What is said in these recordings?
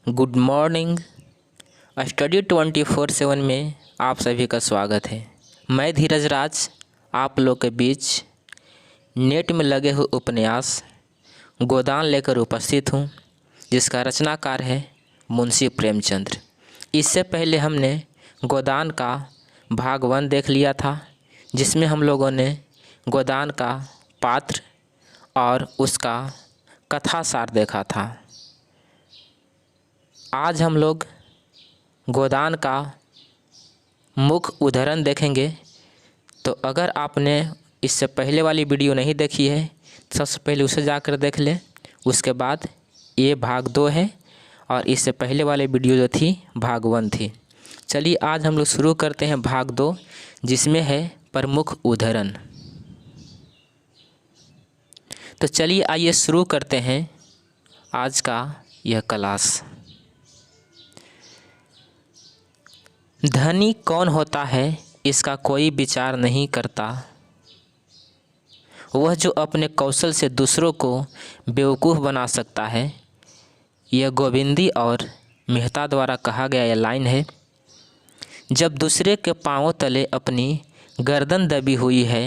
Good morning. Study 24/7 में आप सभी का स्वागत है। मैं धीरज राज आप लोग के बीच नेट में लगे हुए उपन्यास गोदान लेकर उपस्थित हूँ, जिसका रचनाकार है मुंशी प्रेमचंद्र। इससे पहले हमने गोदान का भाग 1 देख लिया था, जिसमें हम लोगों ने गोदान का पात्र और उसका कथासार देखा था। आज हम लोग गोदान का मुख्य उदाहरण देखेंगे। तो अगर आपने इससे पहले वाली वीडियो नहीं देखी है तो सबसे पहले उसे जाकर देख लें। उसके बाद ये भाग 2 है और इससे पहले वाले वीडियो जो थी भाग 1 थी। चलिए आज हम लोग शुरू करते हैं भाग 2, जिसमें है प्रमुख उदाहरण। तो चलिए आइए शुरू करते हैं आज का यह क्लास। धनी कौन होता है इसका कोई विचार नहीं करता। वह जो अपने कौशल से दूसरों को बेवकूफ़ बना सकता है। यह गोविंदी और मेहता द्वारा कहा गया यह लाइन है। जब दूसरे के पांवों तले अपनी गर्दन दबी हुई है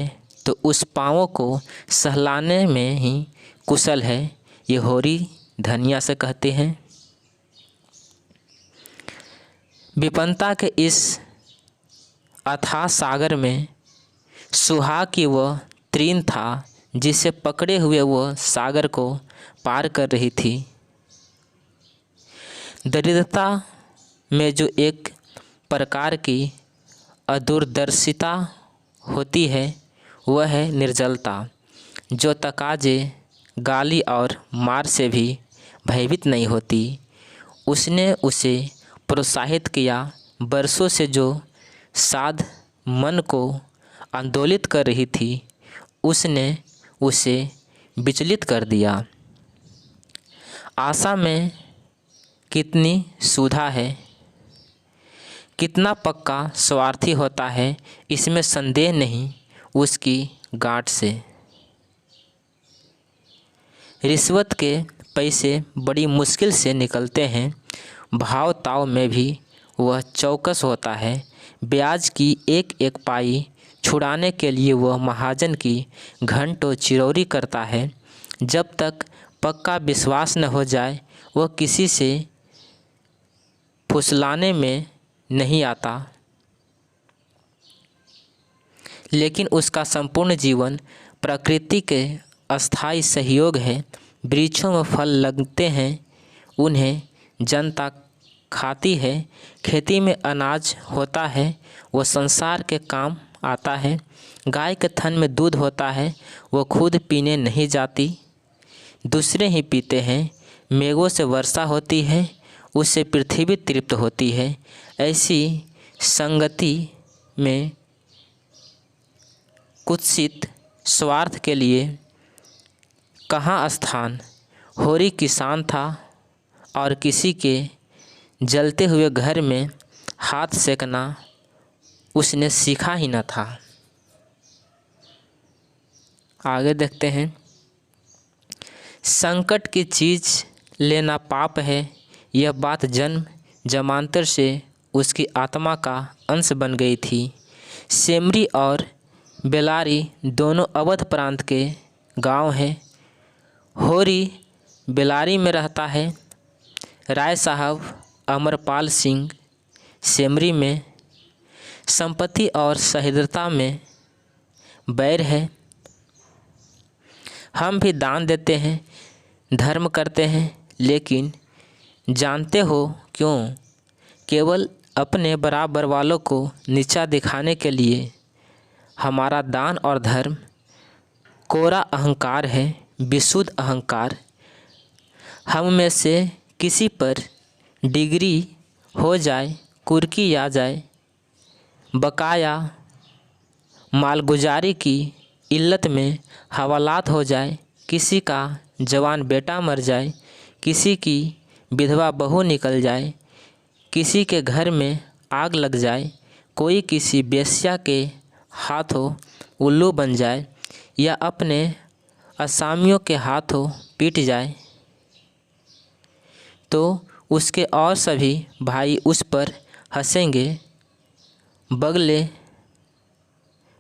तो उस पांवों को सहलाने में ही कुशल है। ये होरी धनिया से कहते हैं। विपन्नता के इस अथाह सागर में सुहाग की वह तृण था, जिसे पकड़े हुए वह सागर को पार कर रही थी। दरिद्रता में जो एक प्रकार की अदूरदर्शिता होती है वह है निर्जलता, जो तकाजे गाली और मार से भी भयभीत नहीं होती। उसने उसे प्रोत्साहित किया। बरसों से जो साध मन को आंदोलित कर रही थी उसने उसे विचलित कर दिया। आशा में कितनी सुधा है, कितना पक्का स्वार्थी होता है, इसमें संदेह नहीं। उसकी गांठ से रिश्वत के पैसे बड़ी मुश्किल से निकलते हैं। भाव ताव में भी वह चौकस होता है। ब्याज की एक एक पाई छुड़ाने के लिए वह महाजन की घंटों चिरौरी करता है। जब तक पक्का विश्वास न हो जाए वह किसी से फुसलाने में नहीं आता। लेकिन उसका संपूर्ण जीवन प्रकृति के अस्थायी सहयोग है। वृक्षों में फल लगते हैं, उन्हें जनता खाती है। खेती में अनाज होता है, वह संसार के काम आता है। गाय के थन में दूध होता है, वह खुद पीने नहीं जाती, दूसरे ही पीते हैं। मेघों से वर्षा होती है, उससे पृथ्वी तृप्त होती है। ऐसी संगति में कुत्सित स्वार्थ के लिए कहाँ स्थान। होरी किसान था और किसी के जलते हुए घर में हाथ सेकना उसने सीखा ही न था। आगे देखते हैं। संकट की चीज़ लेना पाप है, यह बात जन्म जमांतर से उसकी आत्मा का अंश बन गई थी। सेमरी और बेलारी दोनों अवध प्रांत के गांव हैं। होरी बेलारी में रहता है। राय साहब अमरपाल सिंह सेमरी में। संपत्ति और सह्रदता में बैर है। हम भी दान देते हैं, धर्म करते हैं, लेकिन जानते हो क्यों? केवल अपने बराबर वालों को नीचा दिखाने के लिए। हमारा दान और धर्म कोरा अहंकार है, विशुद्ध अहंकार। हम में से किसी पर डिग्री हो जाए, कुर्की आ जाए, बकाया मालगुजारी की इल्लत में हवालात हो जाए, किसी का जवान बेटा मर जाए, किसी की विधवा बहू निकल जाए, किसी के घर में आग लग जाए, कोई किसी बेश्या के हाथों उल्लू बन जाए या अपने असामियों के हाथों पीट जाए, तो उसके और सभी भाई उस पर हंसेंगे, बगले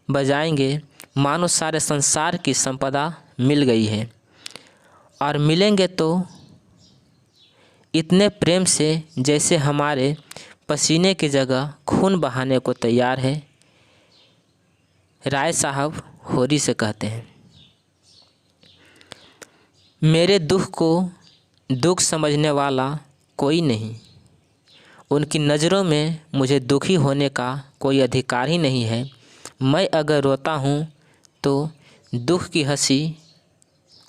बजाएंगे, मानो सारे संसार की संपदा मिल गई है। और मिलेंगे तो इतने प्रेम से जैसे हमारे पसीने की जगह खून बहाने को तैयार है। राय साहब होरी से कहते हैं, मेरे दुख को दुख समझने वाला कोई नहीं। उनकी नज़रों में मुझे दुखी होने का कोई अधिकार ही नहीं है। मैं अगर रोता हूँ तो दुख की हंसी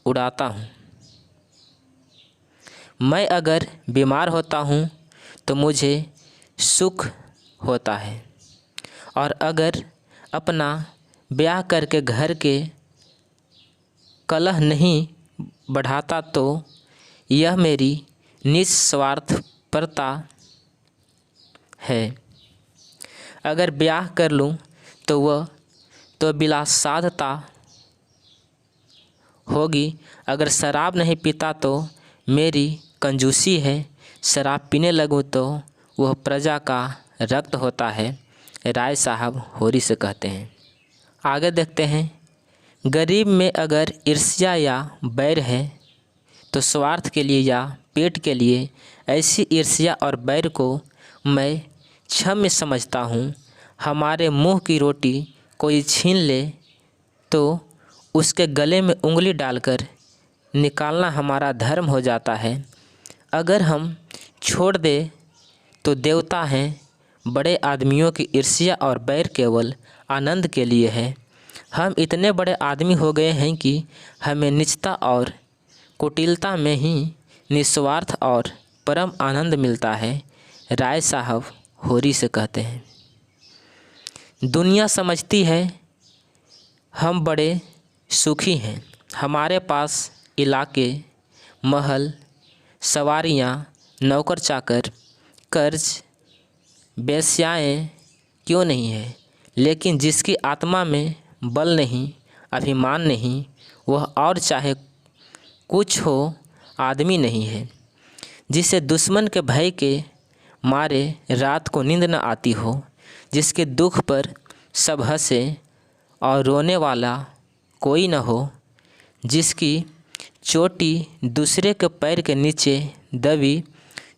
उड़ाता हूँ। मैं अगर बीमार होता हूँ तो मुझे सुख होता है। और अगर अपना ब्याह करके घर के कलह नहीं बढ़ाता तो यह मेरी निस्वार्थपरता है। अगर ब्याह कर लूँ तो वह तो विलासाधता होगी। अगर शराब नहीं पीता तो मेरी कंजूसी है। शराब पीने लगूँ तो वह प्रजा का रक्त होता है। राय साहब होरी से कहते हैं। आगे देखते हैं, गरीब में अगर ईर्ष्या या बैर है तो स्वार्थ के लिए या पेट के लिए। ऐसी ईर्ष्या और बैर को मैं क्षम्य समझता हूँ। हमारे मुंह की रोटी कोई छीन ले तो उसके गले में उंगली डालकर निकालना हमारा धर्म हो जाता है। अगर हम छोड़ दे तो देवता हैं। बड़े आदमियों की ईर्ष्या और बैर केवल आनंद के लिए है। हम इतने बड़े आदमी हो गए हैं कि हमें नीचता और कुटिलता में ही निस्वार्थ और परम आनंद मिलता है। राय साहब होरी से कहते हैं, दुनिया समझती है हम बड़े सुखी हैं। हमारे पास इलाके, महल, सवारियाँ, नौकर चाकर, कर्ज, वेश्याएँ क्यों नहीं है। लेकिन जिसकी आत्मा में बल नहीं, अभिमान नहीं, वह और चाहे कुछ हो आदमी नहीं है। जिसे दुश्मन के भय के मारे रात को नींद न आती हो, जिसके दुख पर सब हंसे और रोने वाला कोई न हो, जिसकी चोटी दूसरे के पैर के नीचे दबी,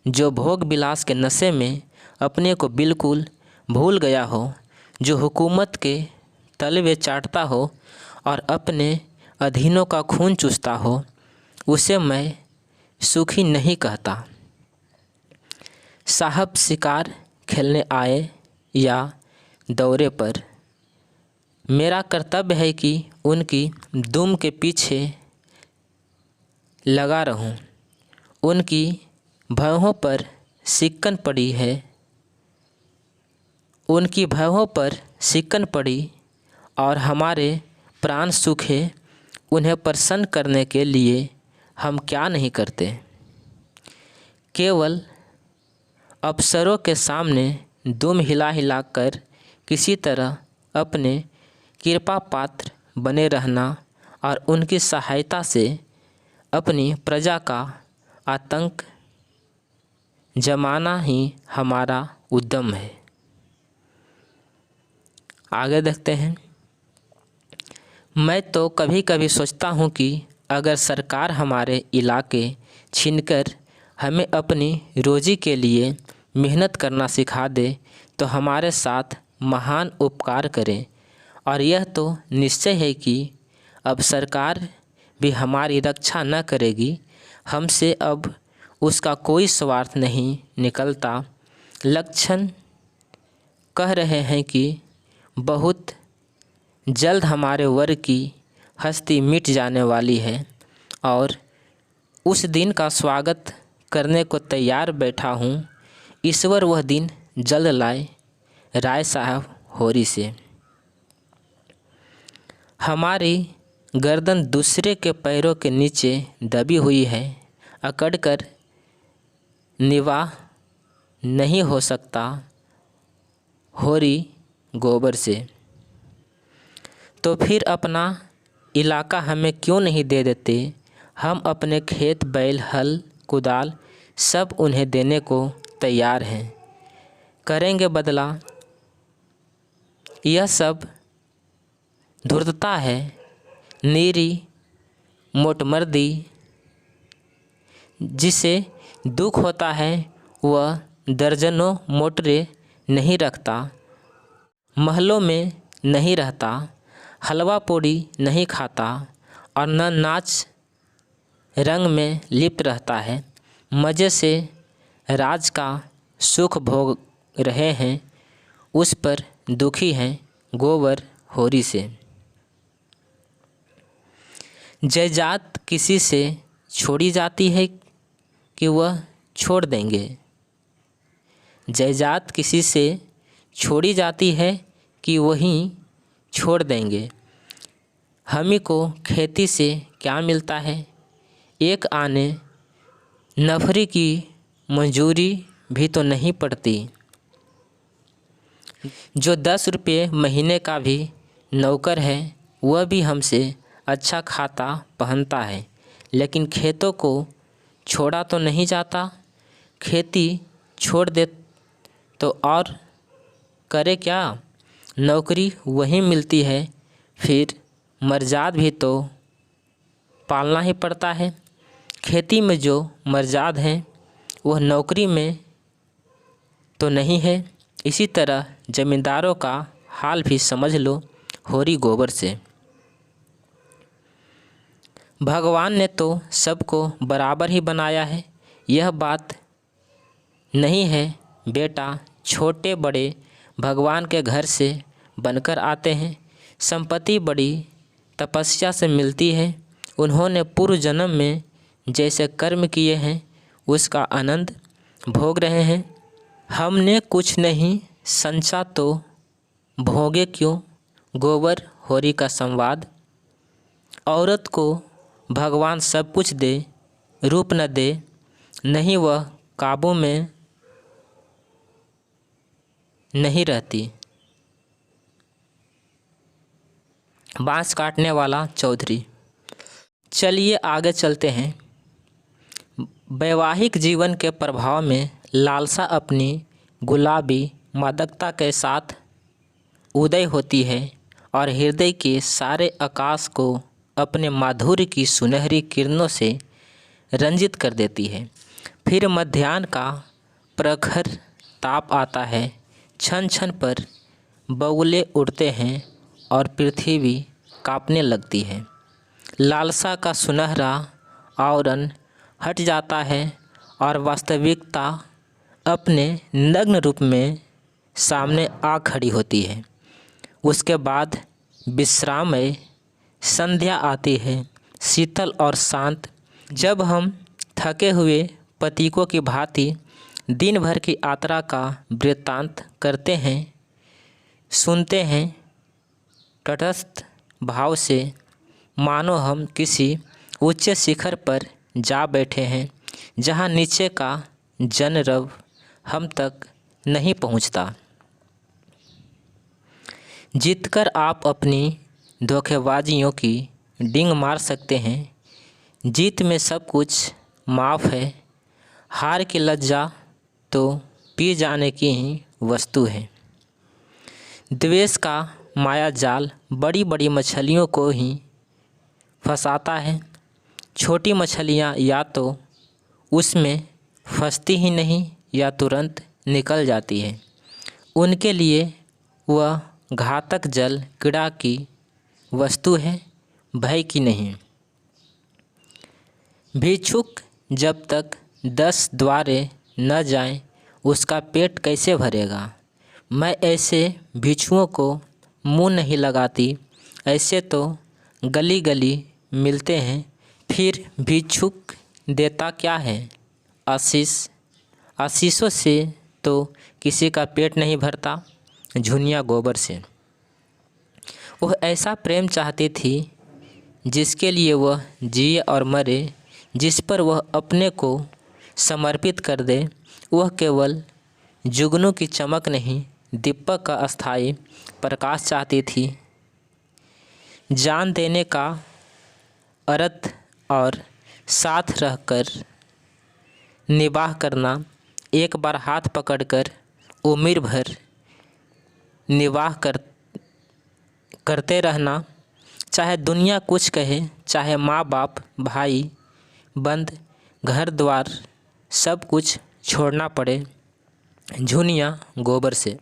जो भोग विलास के नशे में अपने को बिल्कुल भूल गया हो, जो हुकूमत के तलवे चाटता हो और अपने अधीनों का खून चूसता हो, उसे मैं सुखी नहीं कहता। साहब शिकार खेलने आए या दौरे पर, मेरा कर्तव्य है कि उनकी दुम के पीछे लगा रहूं। उनकी भौहों पर सिक्कन पड़ी है, उनकी भौहों पर सिक्कन पड़ी और हमारे प्राण सूखे। उन्हें प्रसन्न करने के लिए हम क्या नहीं करते। केवल अफसरों के सामने दुम हिला हिला कर किसी तरह अपने कृपा पात्र बने रहना और उनकी सहायता से अपनी प्रजा का आतंक जमाना ही हमारा उद्यम है। आगे देखते हैं, मैं तो कभी कभी सोचता हूँ कि अगर सरकार हमारे इलाके छीनकर हमें अपनी रोजी के लिए मेहनत करना सिखा दे तो हमारे साथ महान उपकार करे। और यह तो निश्चय है कि अब सरकार भी हमारी रक्षा न करेगी। हमसे अब उसका कोई स्वार्थ नहीं निकलता। लक्षण कह रहे हैं कि बहुत जल्द हमारे वर्ग की हस्ती मिट जाने वाली है और उस दिन का स्वागत करने को तैयार बैठा हूँ। ईश्वर वह दिन जल्द लाए। राय साहब होरी से। हमारी गर्दन दूसरे के पैरों के नीचे दबी हुई है। अकड़कर निवाह नहीं हो सकता। होरी गोबर से। तो फिर अपना इलाका हमें क्यों नहीं दे देते। हम अपने खेत बैल, हल, कुदाल सब उन्हें देने को तैयार हैं, करेंगे बदला। यह सब धूर्तता है, नीरी मोटमर्दी। जिसे दुख होता है वह दर्जनों मोटरें नहीं रखता, महलों में नहीं रहता, हलवा पूड़ी नहीं खाता और न नाच रंग में लिप्त रहता है। मज़े से राज का सुख भोग रहे हैं, उस पर दुखी हैं गोबर होरी से। जायदाद किसी से छोड़ी जाती है कि वह छोड़ देंगे। जायदाद किसी से छोड़ी जाती है कि वहीं छोड़ देंगे। हमी को खेती से क्या मिलता है? एक आने नफरी की मंजूरी भी तो नहीं पड़ती। जो 10 रुपये महीने का भी नौकर है वह भी हमसे अच्छा खाता पहनता है, लेकिन खेतों को छोड़ा तो नहीं जाता। खेती छोड़ दे तो और करे क्या? नौकरी वहीं मिलती है, फिर मर्जाद भी तो पालना ही पड़ता है। खेती में जो मर्जाद हैं वह नौकरी में तो नहीं है। इसी तरह जमींदारों का हाल भी समझ लो होरी गोबर से। भगवान ने तो सबको बराबर ही बनाया है, यह बात नहीं है बेटा। छोटे बड़े भगवान के घर से बनकर आते हैं। संपत्ति बड़ी तपस्या से मिलती है। उन्होंने पूर्व जन्म में जैसे कर्म किए हैं उसका आनंद भोग रहे हैं। हमने कुछ नहीं संचा तो भोगे क्यों? गोबर होरी का संवाद। औरत को भगवान सब कुछ दे, रूप न दे, नहीं वह काबू में नहीं रहती। बांस काटने वाला चौधरी। चलिए आगे चलते हैं। वैवाहिक जीवन के प्रभाव में लालसा अपनी गुलाबी मादकता के साथ उदय होती है और हृदय के सारे आकाश को अपने माधुर्य की सुनहरी किरणों से रंजित कर देती है। फिर मध्याह्न का प्रखर ताप आता है, क्षण क्षण पर बगुले उड़ते हैं और पृथ्वी कांपने लगती है। लालसा का सुनहरा आवरण हट जाता है और वास्तविकता अपने नग्न रूप में सामने आ खड़ी होती है। उसके बाद विश्रामय संध्या आती है, शीतल और शांत। जब हम थके हुए प्रतीकों की भांति दिन भर की यात्रा का वृत्तांत करते हैं, सुनते हैं तटस्थ भाव से, मानो हम किसी उच्च शिखर पर जा बैठे हैं जहाँ नीचे का जनरव हम तक नहीं पहुँचता। जीतकर आप अपनी धोखेबाजियों की डींग मार सकते हैं। जीत में सब कुछ माफ़ है, हार की लज्जा तो पी जाने की ही वस्तु है। द्वेष का माया जाल बड़ी बड़ी मछलियों को ही फंसाता है। छोटी मछलियाँ या तो उसमें फंसती ही नहीं या तुरंत निकल जाती है। उनके लिए वह घातक जल कीड़ा की वस्तु है, भय की नहीं। भिक्षुक जब तक 10 द्वारे न जाए उसका पेट कैसे भरेगा? मैं ऐसे भिक्षुओं को मुँह नहीं लगाती। ऐसे तो गली गली मिलते हैं। फिर भिक्षुक देता क्या है? आशीष। आशीषों से तो किसी का पेट नहीं भरता। झुनिया गोबर से। वह ऐसा प्रेम चाहती थी जिसके लिए वह जिए और मरे, जिस पर वह अपने को समर्पित कर दे। वह केवल जुगनू की चमक नहीं, दीपक का अस्थायी प्रकाश चाहती थी। जान देने का अर्थ और साथ रहकर निबाह करना, एक बार हाथ पकड़कर उम्र भर निबाह करते रहना, चाहे दुनिया कुछ कहे, चाहे माँ बाप, भाई बंद, घर द्वार सब कुछ छोड़ना पड़े झुनिया गोबर से।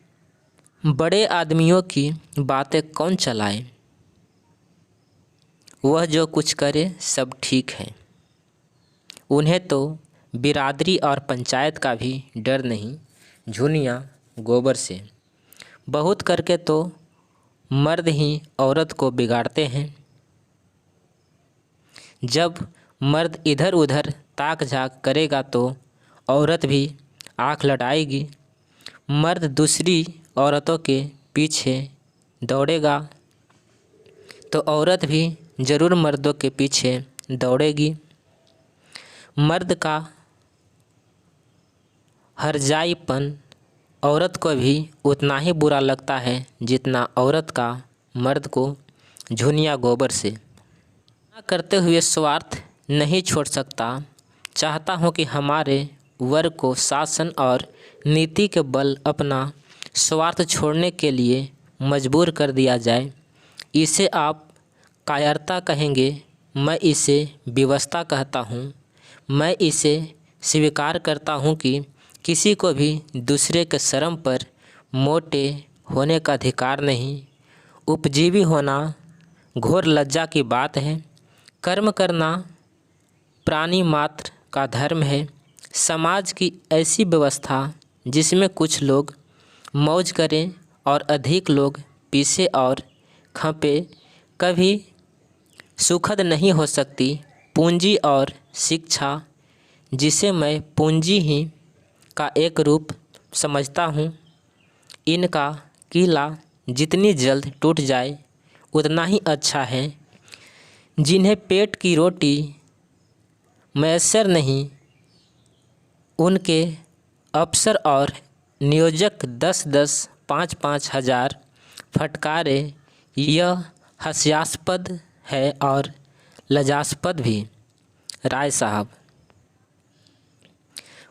बड़े आदमियों की बातें कौन चलाए, वह जो कुछ करे सब ठीक है। उन्हें तो बिरादरी और पंचायत का भी डर नहीं झुनिया गोबर से। बहुत करके तो मर्द ही औरत को बिगाड़ते हैं। जब मर्द इधर उधर ताक झाक करेगा तो औरत भी आँख लड़ाएगी। मर्द दूसरी औरतों के पीछे दौड़ेगा तो औरत भी ज़रूर मर्दों के पीछे दौड़ेगी। मर्द का हरजाईपन औरत को भी उतना ही बुरा लगता है जितना औरत का मर्द को झुनिया गोबर से। करते हुए स्वार्थ नहीं छोड़ सकता। चाहता हूँ कि हमारे वर्ग को शासन और नीति के बल अपना स्वार्थ छोड़ने के लिए मजबूर कर दिया जाए। इसे आप कायरता कहेंगे, मैं इसे विवशता कहता हूँ। मैं इसे स्वीकार करता हूँ कि किसी को भी दूसरे के शर्म पर मोटे होने का अधिकार नहीं। उपजीवी होना घोर लज्जा की बात है। कर्म करना प्राणी मात्र का धर्म है। समाज की ऐसी व्यवस्था जिसमें कुछ लोग मौज करें और अधिक लोग पीसे और खपे कभी सुखद नहीं हो सकती। पूंजी और शिक्षा, जिसे मैं पूंजी ही का एक रूप समझता हूँ, इनका किला जितनी जल्द टूट जाए उतना ही अच्छा है। जिन्हें पेट की रोटी मैसर नहीं, उनके अफसर और नियोजक 10-10, 5-5 हज़ार फटकारे, यह हास्यास्पद है और लज्जास्पद भी। राय साहब,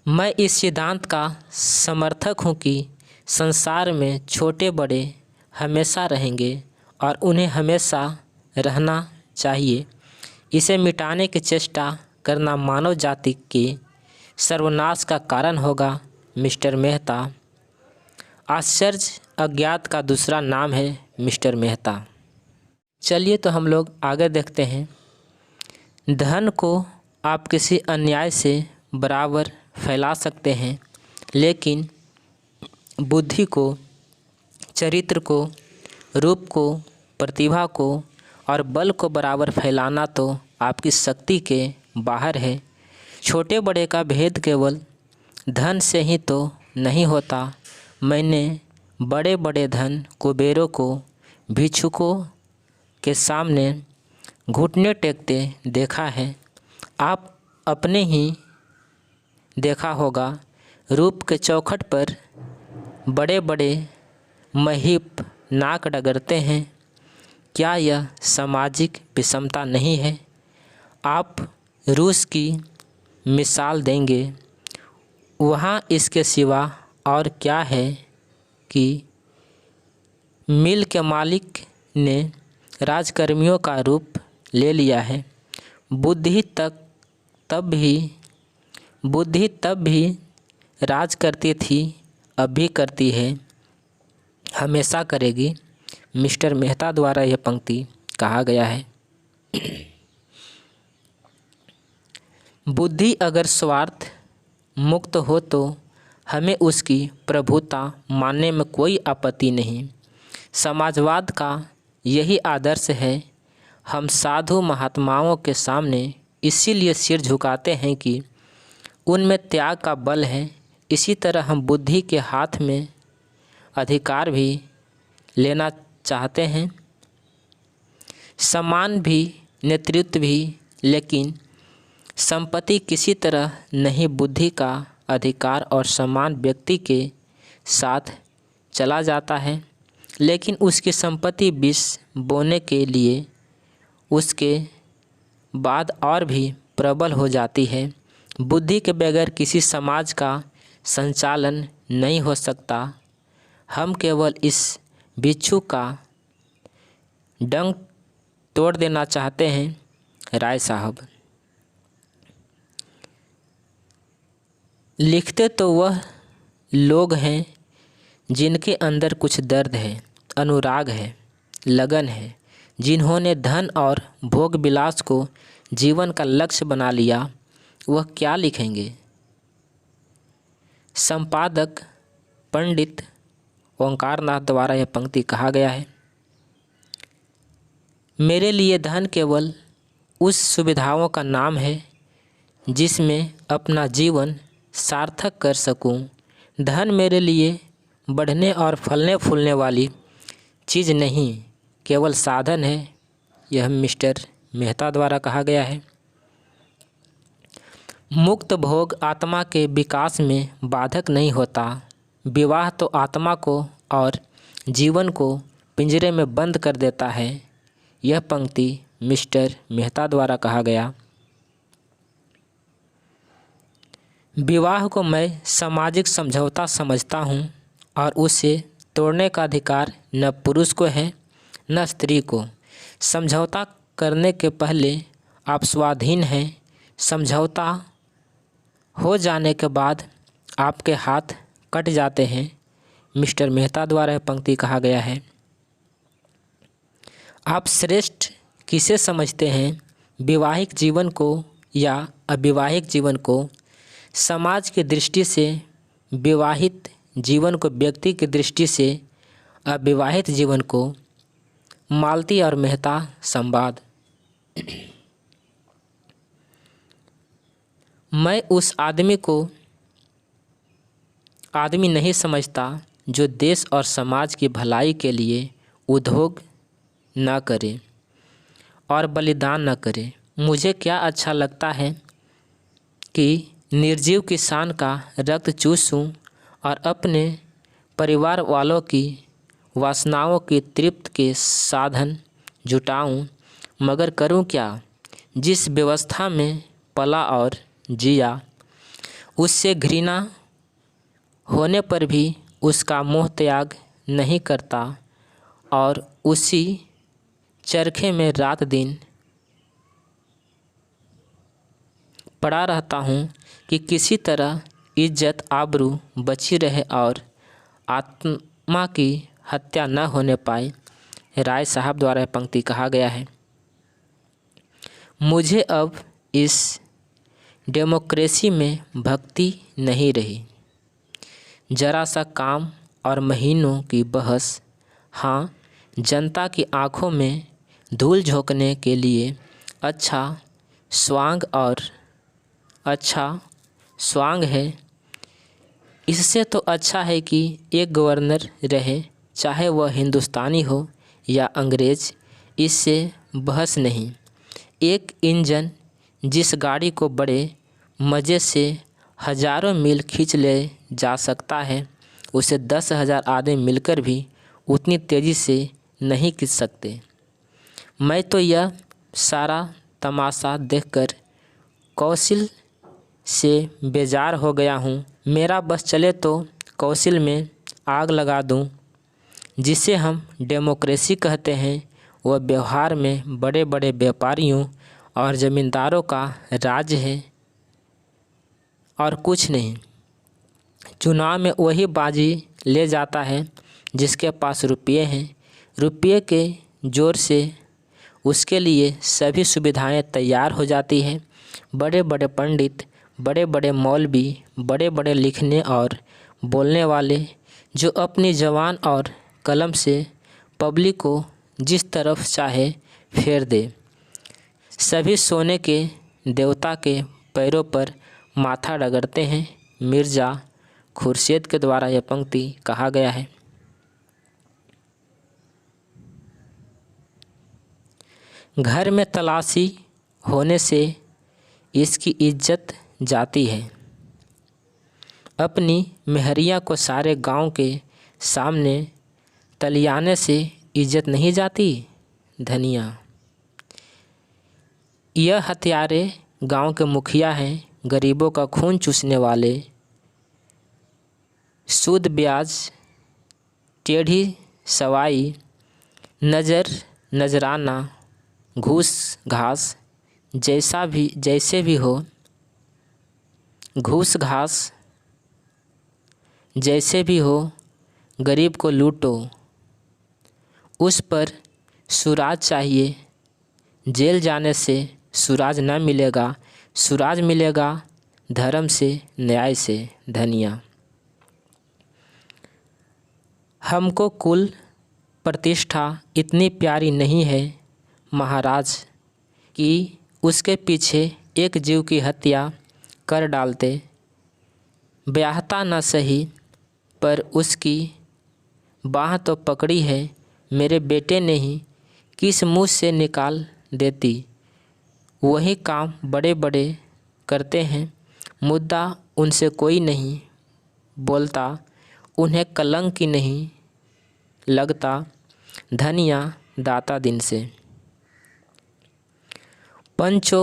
मैं इस सिद्धांत का समर्थक हूँ कि संसार में छोटे बड़े हमेशा रहेंगे और उन्हें हमेशा रहना चाहिए। इसे मिटाने की चेष्टा करना मानव जाति के सर्वनाश का कारण होगा। मिस्टर मेहता। आश्चर्य अज्ञात का दूसरा नाम है मिस्टर मेहता। चलिए तो हम लोग आगे देखते हैं। धन को आप किसी अन्याय से बराबर फैला सकते हैं, लेकिन बुद्धि को, चरित्र को, रूप को, प्रतिभा को और बल को बराबर फैलाना तो आपकी शक्ति के बाहर है। छोटे बड़े का भेद केवल धन से ही तो नहीं होता। मैंने बड़े बड़े धन कुबेरों को भिक्षुकों के सामने घुटने टेकते देखा है। आप अपने ही देखा होगा, रूप के चौखट पर बड़े बड़े महीप नाक डगरते हैं। क्या यह सामाजिक विषमता नहीं है? आप रूस की मिसाल देंगे, वहाँ इसके सिवा और क्या है कि मिल के मालिक ने राजकर्मियों का रूप ले लिया है। बुद्धि तब भी राज करती थी, अब भी करती है, हमेशा करेगी। मिस्टर मेहता द्वारा यह पंक्ति कहा गया है। बुद्धि अगर स्वार्थ मुक्त हो तो हमें उसकी प्रभुता मानने में कोई आपत्ति नहीं। समाजवाद का यही आदर्श है। हम साधु महात्माओं के सामने इसीलिए सिर झुकाते हैं कि उनमें त्याग का बल है। इसी तरह हम बुद्धि के हाथ में अधिकार भी लेना चाहते हैं, सम्मान भी, नेतृत्व भी, लेकिन संपत्ति किसी तरह नहीं। बुद्धि का अधिकार और सम्मान व्यक्ति के साथ चला जाता है, लेकिन उसकी संपत्ति विष बोने के लिए उसके बाद और भी प्रबल हो जाती है। बुद्धि के बगैर किसी समाज का संचालन नहीं हो सकता। हम केवल इस बिच्छू का डंक तोड़ देना चाहते हैं। राय साहब लिखते तो वह लोग हैं जिनके अंदर कुछ दर्द है, अनुराग है, लगन है, जिन्होंने धन और भोग विलास को जीवन का लक्ष्य बना लिया। वह क्या लिखेंगे? संपादक पंडित ओंकारनाथ द्वारा यह पंक्ति कहा गया है। मेरे लिए धन केवल उस सुविधाओं का नाम है जिसमें अपना जीवन सार्थक कर सकूं। धन मेरे लिए बढ़ने और फलने फूलने वाली चीज़ नहीं, केवल साधन है। यह मिस्टर मेहता द्वारा कहा गया है। मुक्त भोग आत्मा के विकास में बाधक नहीं होता। विवाह तो आत्मा को और जीवन को पिंजरे में बंद कर देता है। यह पंक्ति मिस्टर मेहता द्वारा कहा गया। विवाह को मैं सामाजिक समझौता समझता हूँ और उसे तोड़ने का अधिकार न पुरुष को है न स्त्री को। समझौता करने के पहले आप स्वाधीन हैं। समझौता हो जाने के बाद आपके हाथ कट जाते हैं। मिस्टर मेहता द्वारा यह पंक्ति कहा गया है। आप श्रेष्ठ किसे समझते हैं, वैवाहिक जीवन को या अविवाहिक जीवन को? समाज की दृष्टि से विवाहित जीवन को, व्यक्ति की दृष्टि से अविवाहित जीवन को। मालती और मेहता संवाद। मैं उस आदमी को आदमी नहीं समझता जो देश और समाज की भलाई के लिए उद्योग न करे और बलिदान न करे। मुझे क्या अच्छा लगता है कि निर्जीव किसान का रक्त चूसूं और अपने परिवार वालों की वासनाओं की तृप्ति के साधन जुटाऊं, मगर करूं क्या? जिस व्यवस्था में पला और जिया, उससे घृणा होने पर भी उसका मोह त्याग नहीं करता और उसी चरखे में रात दिन पड़ा रहता हूँ कि किसी तरह इज्जत आबरू बची रहे और आत्मा की हत्या न होने पाए। राय साहब द्वारा यह पंक्ति कहा गया है। मुझे अब इस डेमोक्रेसी में भक्ति नहीं रही। जरा सा काम और महीनों की बहस, हाँ, जनता की आंखों में धूल झोंकने के लिए अच्छा स्वांग है। इससे तो अच्छा है कि एक गवर्नर रहे, चाहे वह हिंदुस्तानी हो या अंग्रेज। इससे बहस नहीं। एक इंजन जिस गाड़ी को बड़े मज़े से हज़ारों मील खींच ले जा सकता है, उसे 10,000 आदमी मिलकर भी उतनी तेज़ी से नहीं खींच सकते। मैं तो यह सारा तमाशा देखकर कौशल से बेजार हो गया हूँ। मेरा बस चले तो कौशल में आग लगा दूँ। जिसे हम डेमोक्रेसी कहते हैं, वह व्यवहार में बड़े बड़े व्यापारियों और ज़मींदारों का राज्य है और कुछ नहीं। चुनाव में वही बाजी ले जाता है जिसके पास रुपये हैं। रुपये के जोर से उसके लिए सभी सुविधाएं तैयार हो जाती हैं। बड़े बड़े पंडित, बड़े बड़े मौलवी, बड़े बड़े लिखने और बोलने वाले, जो अपनी जबान और कलम से पब्लिक को जिस तरफ चाहे फेर दे, सभी सोने के देवता के पैरों पर माथा रगड़ते हैं। मिर्ज़ा खुर्शीद के द्वारा यह पंक्ति कहा गया है। घर में तलाशी होने से इसकी इज्जत जाती है। अपनी मेहरिया को सारे गांव के सामने तलियाने से इज्जत नहीं जाती। धनिया। यह हत्यारे गांव के मुखिया हैं। गरीबों का खून चूसने वाले, सूद ब्याज, टेढ़ी सवाई, नजराना, घूस घास, जैसे भी हो, घूस घास जैसे भी हो, गरीब को लूटो, उस पर सुराज चाहिए। जेल जाने से सुराज न मिलेगा, सुराज मिलेगा धर्म से, न्याय से। धनिया। हमको कुल प्रतिष्ठा इतनी प्यारी नहीं है महाराज कि उसके पीछे एक जीव की हत्या कर डालते। ब्याहता न सही पर उसकी बाह तो पकड़ी है, मेरे बेटे ने ही किस मुँह से निकाल देती। वही काम बड़े बड़े करते हैं, मुद्दा उनसे कोई नहीं बोलता, उन्हें कलंक ही नहीं लगता। धनिया दाता दिन से। पंचो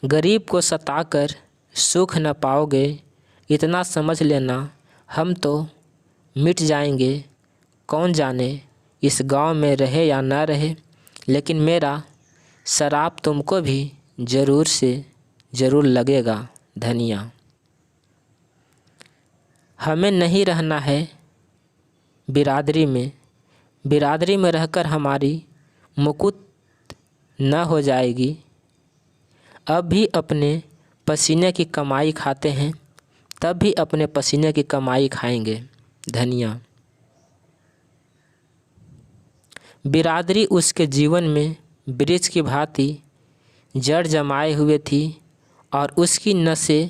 गरीब को सताकर सुख न पाओगे, इतना समझ लेना हम तो मिट जाएंगे। कौन जाने इस गांव में रहे या ना रहे, लेकिन मेरा शराप तुमको भी ज़रूर से ज़रूर लगेगा। धनिया। हमें नहीं रहना है बिरादरी में रहकर हमारी मुकुट न हो जाएगी। अब भी अपने पसीने की कमाई खाते हैं, तब भी अपने पसीने की कमाई खाएंगे। धनिया। बिरादरी उसके जीवन में वृक्ष की भांति जड़ जमाए हुए थी और उसकी नसें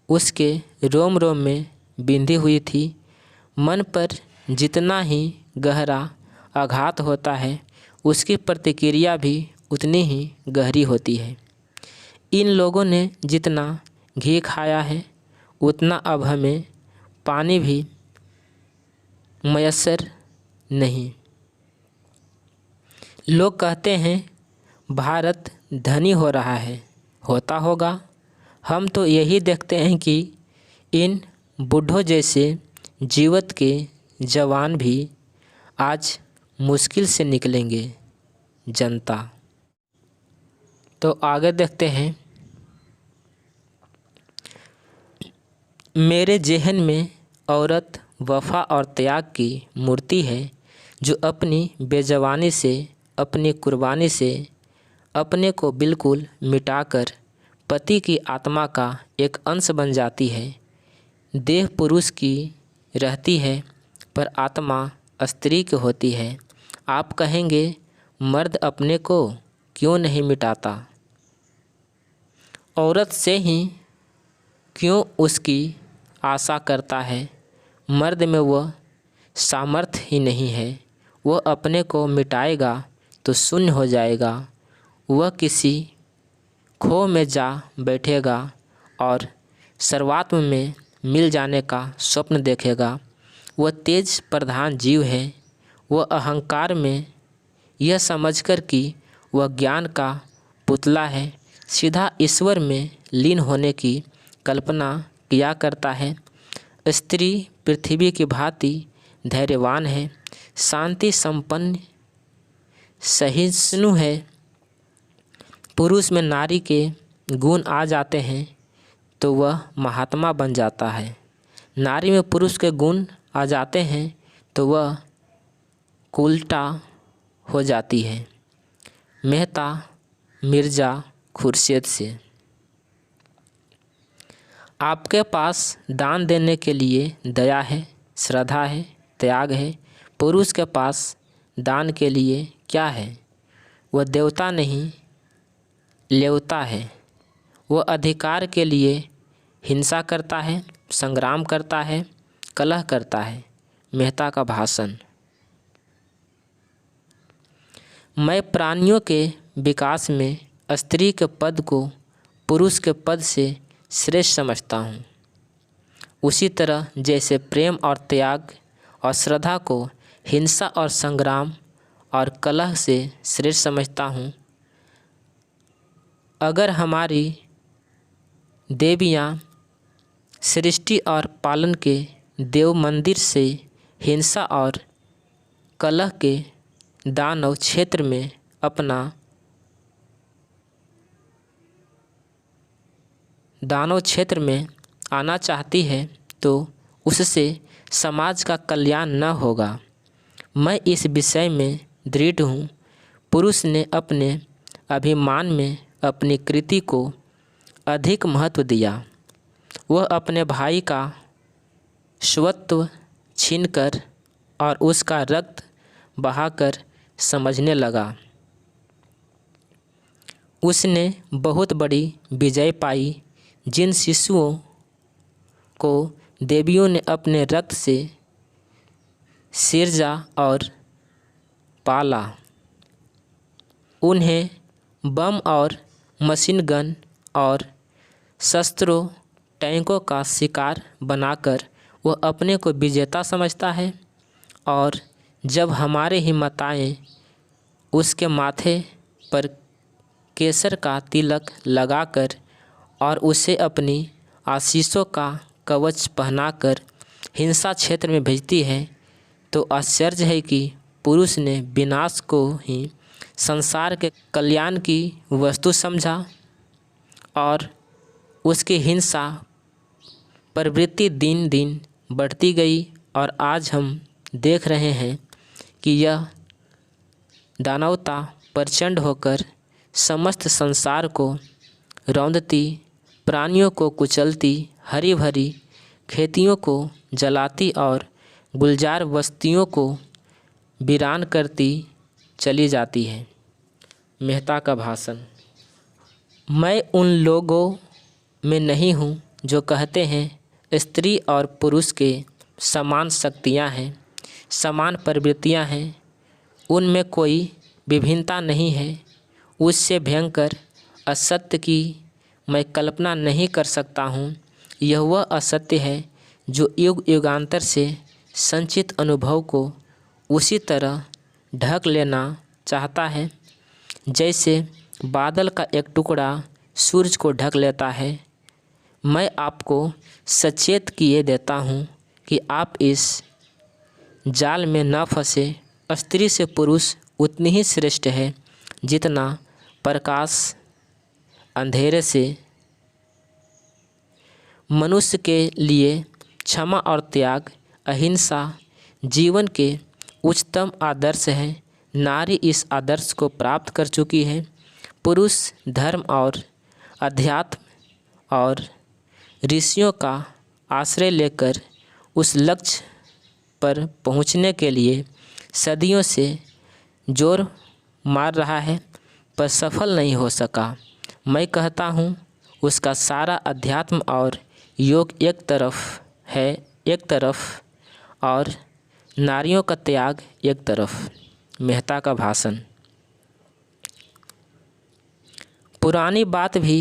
उसके रोम रोम में बिंधी हुई थी। मन पर जितना ही गहरा आघात होता है, उसकी प्रतिक्रिया भी उतनी ही गहरी होती है। इन लोगों ने जितना घी खाया है, उतना अब हमें पानी भी मयस्सर नहीं। लोग कहते हैं भारत धनी हो रहा है, होता होगा। हम तो यही देखते हैं कि इन बूढ़ों जैसे जीवत के जवान भी आज मुश्किल से निकलेंगे। जनता। तो आगे देखते हैं। मेरे ज़हन में औरत वफ़ा और त्याग की मूर्ति है, जो अपनी बेजवानी से, अपनी कुर्बानी से अपने को बिल्कुल मिटाकर पति की आत्मा का एक अंश बन जाती है। देह पुरुष की रहती है पर आत्मा स्त्री की होती है। आप कहेंगे मर्द अपने को क्यों नहीं मिटाता, औरत से ही क्यों उसकी आशा करता है। मर्द में वह सामर्थ्य ही नहीं है। वह अपने को मिटाएगा तो शून्य हो जाएगा। वह किसी खो में जा बैठेगा और सर्वात्म में मिल जाने का स्वप्न देखेगा। वह तेज प्रधान जीव है। वह अहंकार में यह समझकर कि वह ज्ञान का पुतला है, सीधा ईश्वर में लीन होने की कल्पना किया करता है। स्त्री पृथ्वी की भांति धैर्यवान है, शांति संपन्न, सहिष्णु है। पुरुष में नारी के गुण आ जाते हैं तो वह महात्मा बन जाता है। नारी में पुरुष के गुण आ जाते हैं तो वह उल्टा हो जाती है। मेहता मिर्ज़ा खुर्शीद से। आपके पास दान देने के लिए दया है, श्रद्धा है, त्याग है। पुरुष के पास दान के लिए क्या है? वह देवता नहीं, लेवता है। वह अधिकार के लिए हिंसा करता है, संग्राम करता है, कलह करता है। मेहता का भाषण। मैं प्राणियों के विकास में स्त्री के पद को पुरुष के पद से श्रेष्ठ समझता हूँ। उसी तरह जैसे प्रेम और त्याग और श्रद्धा को हिंसा और संग्राम और कलह से श्रेष्ठ समझता हूँ। अगर हमारी देवियाँ सृष्टि और पालन के देव मंदिर से हिंसा और कलह के दानव क्षेत्र में आना चाहती है तो उससे समाज का कल्याण न होगा। मैं इस विषय में दृढ़ हूँ। पुरुष ने अपने अभिमान में अपनी कृति को अधिक महत्व दिया। वह अपने भाई का स्वत्व छीनकर और उसका रक्त बहाकर समझने लगा। उसने बहुत बड़ी विजय पाई। जिन शिशुओं को देवियों ने अपने रक्त से सिरजा और पाला, उन्हें बम और मशीन गन और शस्त्रों टैंकों का शिकार बनाकर वह अपने को विजेता समझता है। और जब हमारे ही माताएं उसके माथे पर केसर का तिलक लगाकर और उसे अपनी आशीषों का कवच पहनाकर हिंसा क्षेत्र में भेजती है, तो आश्चर्य है कि पुरुष ने विनाश को ही संसार के कल्याण की वस्तु समझा और उसकी हिंसा प्रवृत्ति दिन दिन बढ़ती गई। और आज हम देख रहे हैं कि यह दानवता प्रचंड होकर समस्त संसार को रौंदती, प्राणियों को कुचलती, हरी भरी खेतियों को जलाती और गुलजार बस्तियों को वीरान करती चली जाती है। मेहता का भाषण। मैं उन लोगों में नहीं हूँ जो कहते हैं स्त्री और पुरुष के समान शक्तियाँ हैं, समान प्रवृत्तियाँ हैं, उनमें कोई विभिन्नता नहीं है। उससे भयंकर असत्य की मैं कल्पना नहीं कर सकता हूँ। यह वह असत्य है जो युग युगांतर से संचित अनुभव को उसी तरह ढक लेना चाहता है जैसे बादल का एक टुकड़ा सूरज को ढक लेता है। मैं आपको सचेत किए देता हूँ कि आप इस जाल में न फंसे। स्त्री से पुरुष उतनी ही श्रेष्ठ है जितना प्रकाश अंधेरे से। मनुष्य के लिए क्षमा और त्याग, अहिंसा जीवन के उच्चतम आदर्श है। नारी इस आदर्श को प्राप्त कर चुकी है। पुरुष धर्म और अध्यात्म और ऋषियों का आश्रय लेकर उस लक्ष्य पर पहुंचने के लिए सदियों से जोर मार रहा है पर सफल नहीं हो सका। मैं कहता हूँ उसका सारा अध्यात्म और योग एक तरफ और नारियों का त्याग एक तरफ। मेहता का भाषण। पुरानी बात भी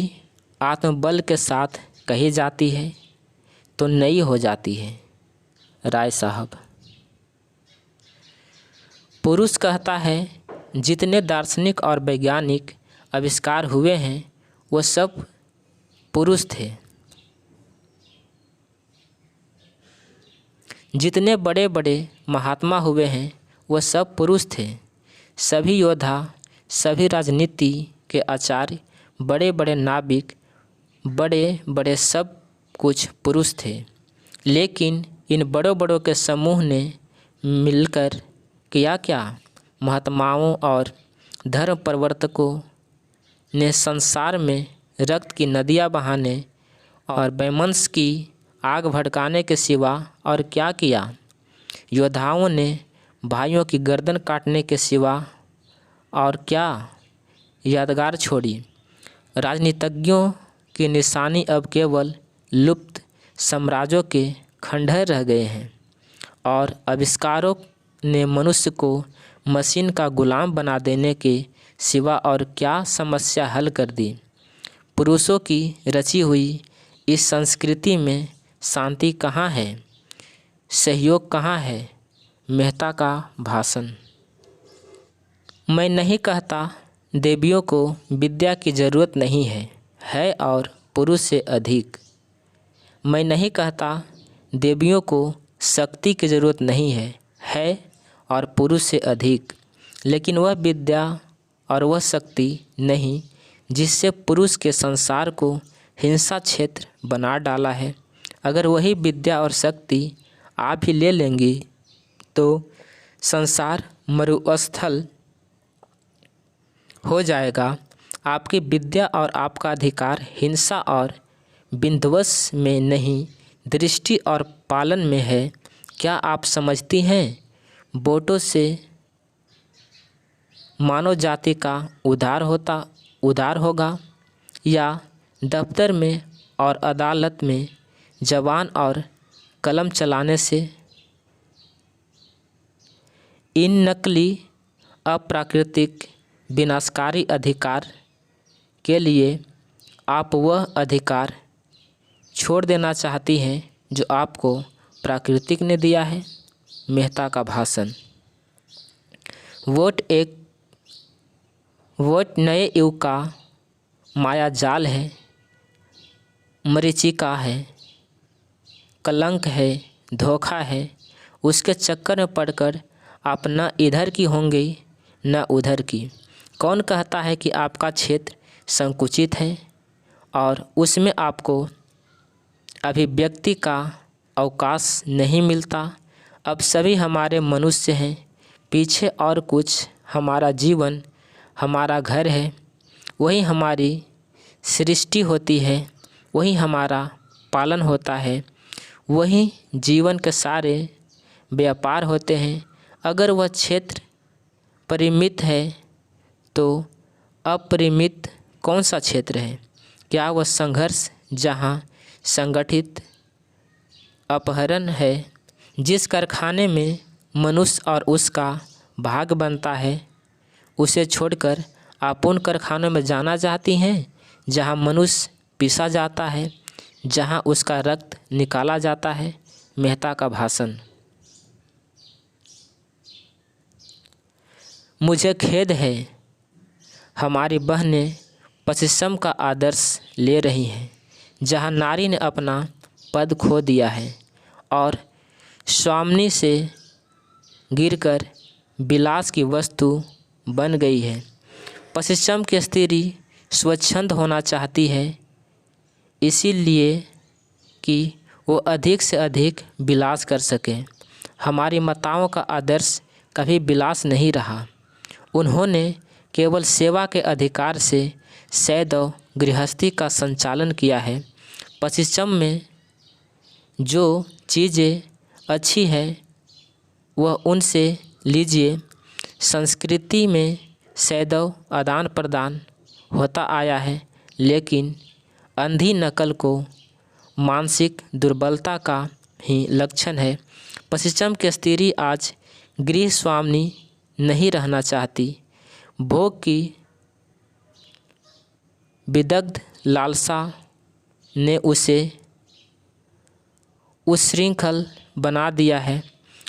आत्मबल के साथ कही जाती है तो नई हो जाती है। राय साहब। पुरुष कहता है जितने दार्शनिक और वैज्ञानिक आविष्कार हुए हैं वो सब पुरुष थे। जितने बड़े बड़े महात्मा हुए हैं वो सब पुरुष थे। सभी योद्धा, सभी राजनीति के आचार्य, बड़े बड़े नाविक, बड़े बड़े सब कुछ पुरुष थे। लेकिन इन बड़ों बड़ों के समूह ने मिलकर किया क्या? महात्माओं और धर्म प्रवर्तकों ने संसार में रक्त की नदियाँ बहाने और वैमनस्य की आग भड़काने के सिवा और क्या किया? योद्धाओं ने भाइयों की गर्दन काटने के सिवा और क्या यादगार छोड़ी? राजनीतिज्ञों की निशानी अब केवल लुप्त साम्राज्यों के खंडहर रह गए हैं और आविष्कारों ने मनुष्य को मशीन का गुलाम बना देने के सिवा और क्या समस्या हल कर दी? पुरुषों की रची हुई इस संस्कृति में शांति कहाँ है? सहयोग कहाँ है? मेहता का भाषण। मैं नहीं कहता देवियों को विद्या की ज़रूरत नहीं है और पुरुष से अधिक। मैं नहीं कहता देवियों को शक्ति की ज़रूरत नहीं है और पुरुष से अधिक। लेकिन वह विद्या और वह शक्ति नहीं जिससे पुरुष के संसार को हिंसा क्षेत्र बना डाला है। अगर वही विद्या और शक्ति आप ही ले लेंगी तो संसार मरुस्थल हो जाएगा। आपकी विद्या और आपका अधिकार हिंसा और विध्वंस में नहीं, दृष्टि और पालन में है। क्या आप समझती हैं? वोटों से मानव जाति का उद्धार होगा या दफ्तर में और अदालत में जबान और कलम चलाने से? इन नकली अप्राकृतिक विनाशकारी अधिकार के लिए आप वह अधिकार छोड़ देना चाहती हैं जो आपको प्राकृतिक ने दिया है। मेहता का भाषण। वोट नए युग का माया जाल है, मरीचिका है, कलंक है, धोखा है। उसके चक्कर में पड़कर आप न इधर की होंगी न उधर की। कौन कहता है कि आपका क्षेत्र संकुचित है और उसमें आपको अभिव्यक्ति का अवकाश नहीं मिलता? अब सभी हमारे मनुष्य हैं, पीछे और कुछ हमारा जीवन, हमारा घर है, वही हमारी सृष्टि होती है, वही हमारा पालन होता है, वही जीवन के सारे व्यापार होते हैं। अगर वह क्षेत्र परिमित है तो अपरिमित कौन सा क्षेत्र है? क्या वह संघर्ष जहाँ संगठित अपहरण है? जिस कारखाने में मनुष्य और उसका भाग बनता है, उसे छोड़कर आप उन कारखानों में जाना चाहती हैं जहाँ मनुष्य पीसा जाता है, जहाँ उसका रक्त निकाला जाता है। मेहता का भाषण। मुझे खेद है, हमारी बहनें पश्चिम का आदर्श ले रही हैं, जहाँ नारी ने अपना पद खो दिया है और स्वामिनी से गिरकर विलास की वस्तु बन गई है। पश्चिम की स्त्री स्वच्छंद होना चाहती है, इसीलिए कि वो अधिक से अधिक विलास कर सके। हमारी माताओं का आदर्श कभी विलास नहीं रहा। उन्होंने केवल सेवा के अधिकार से सदैव गृहस्थी का संचालन किया है। पश्चिम में जो चीज़ें अच्छी है वह उनसे लीजिए। संस्कृति में सदैव आदान प्रदान होता आया है, लेकिन अंधी नकल को मानसिक दुर्बलता का ही लक्षण है। पश्चिम की स्त्री आज गृह स्वामिनी नहीं रहना चाहती। भोग की विदग्ध लालसा ने उसे उच्छृंखल बना दिया है।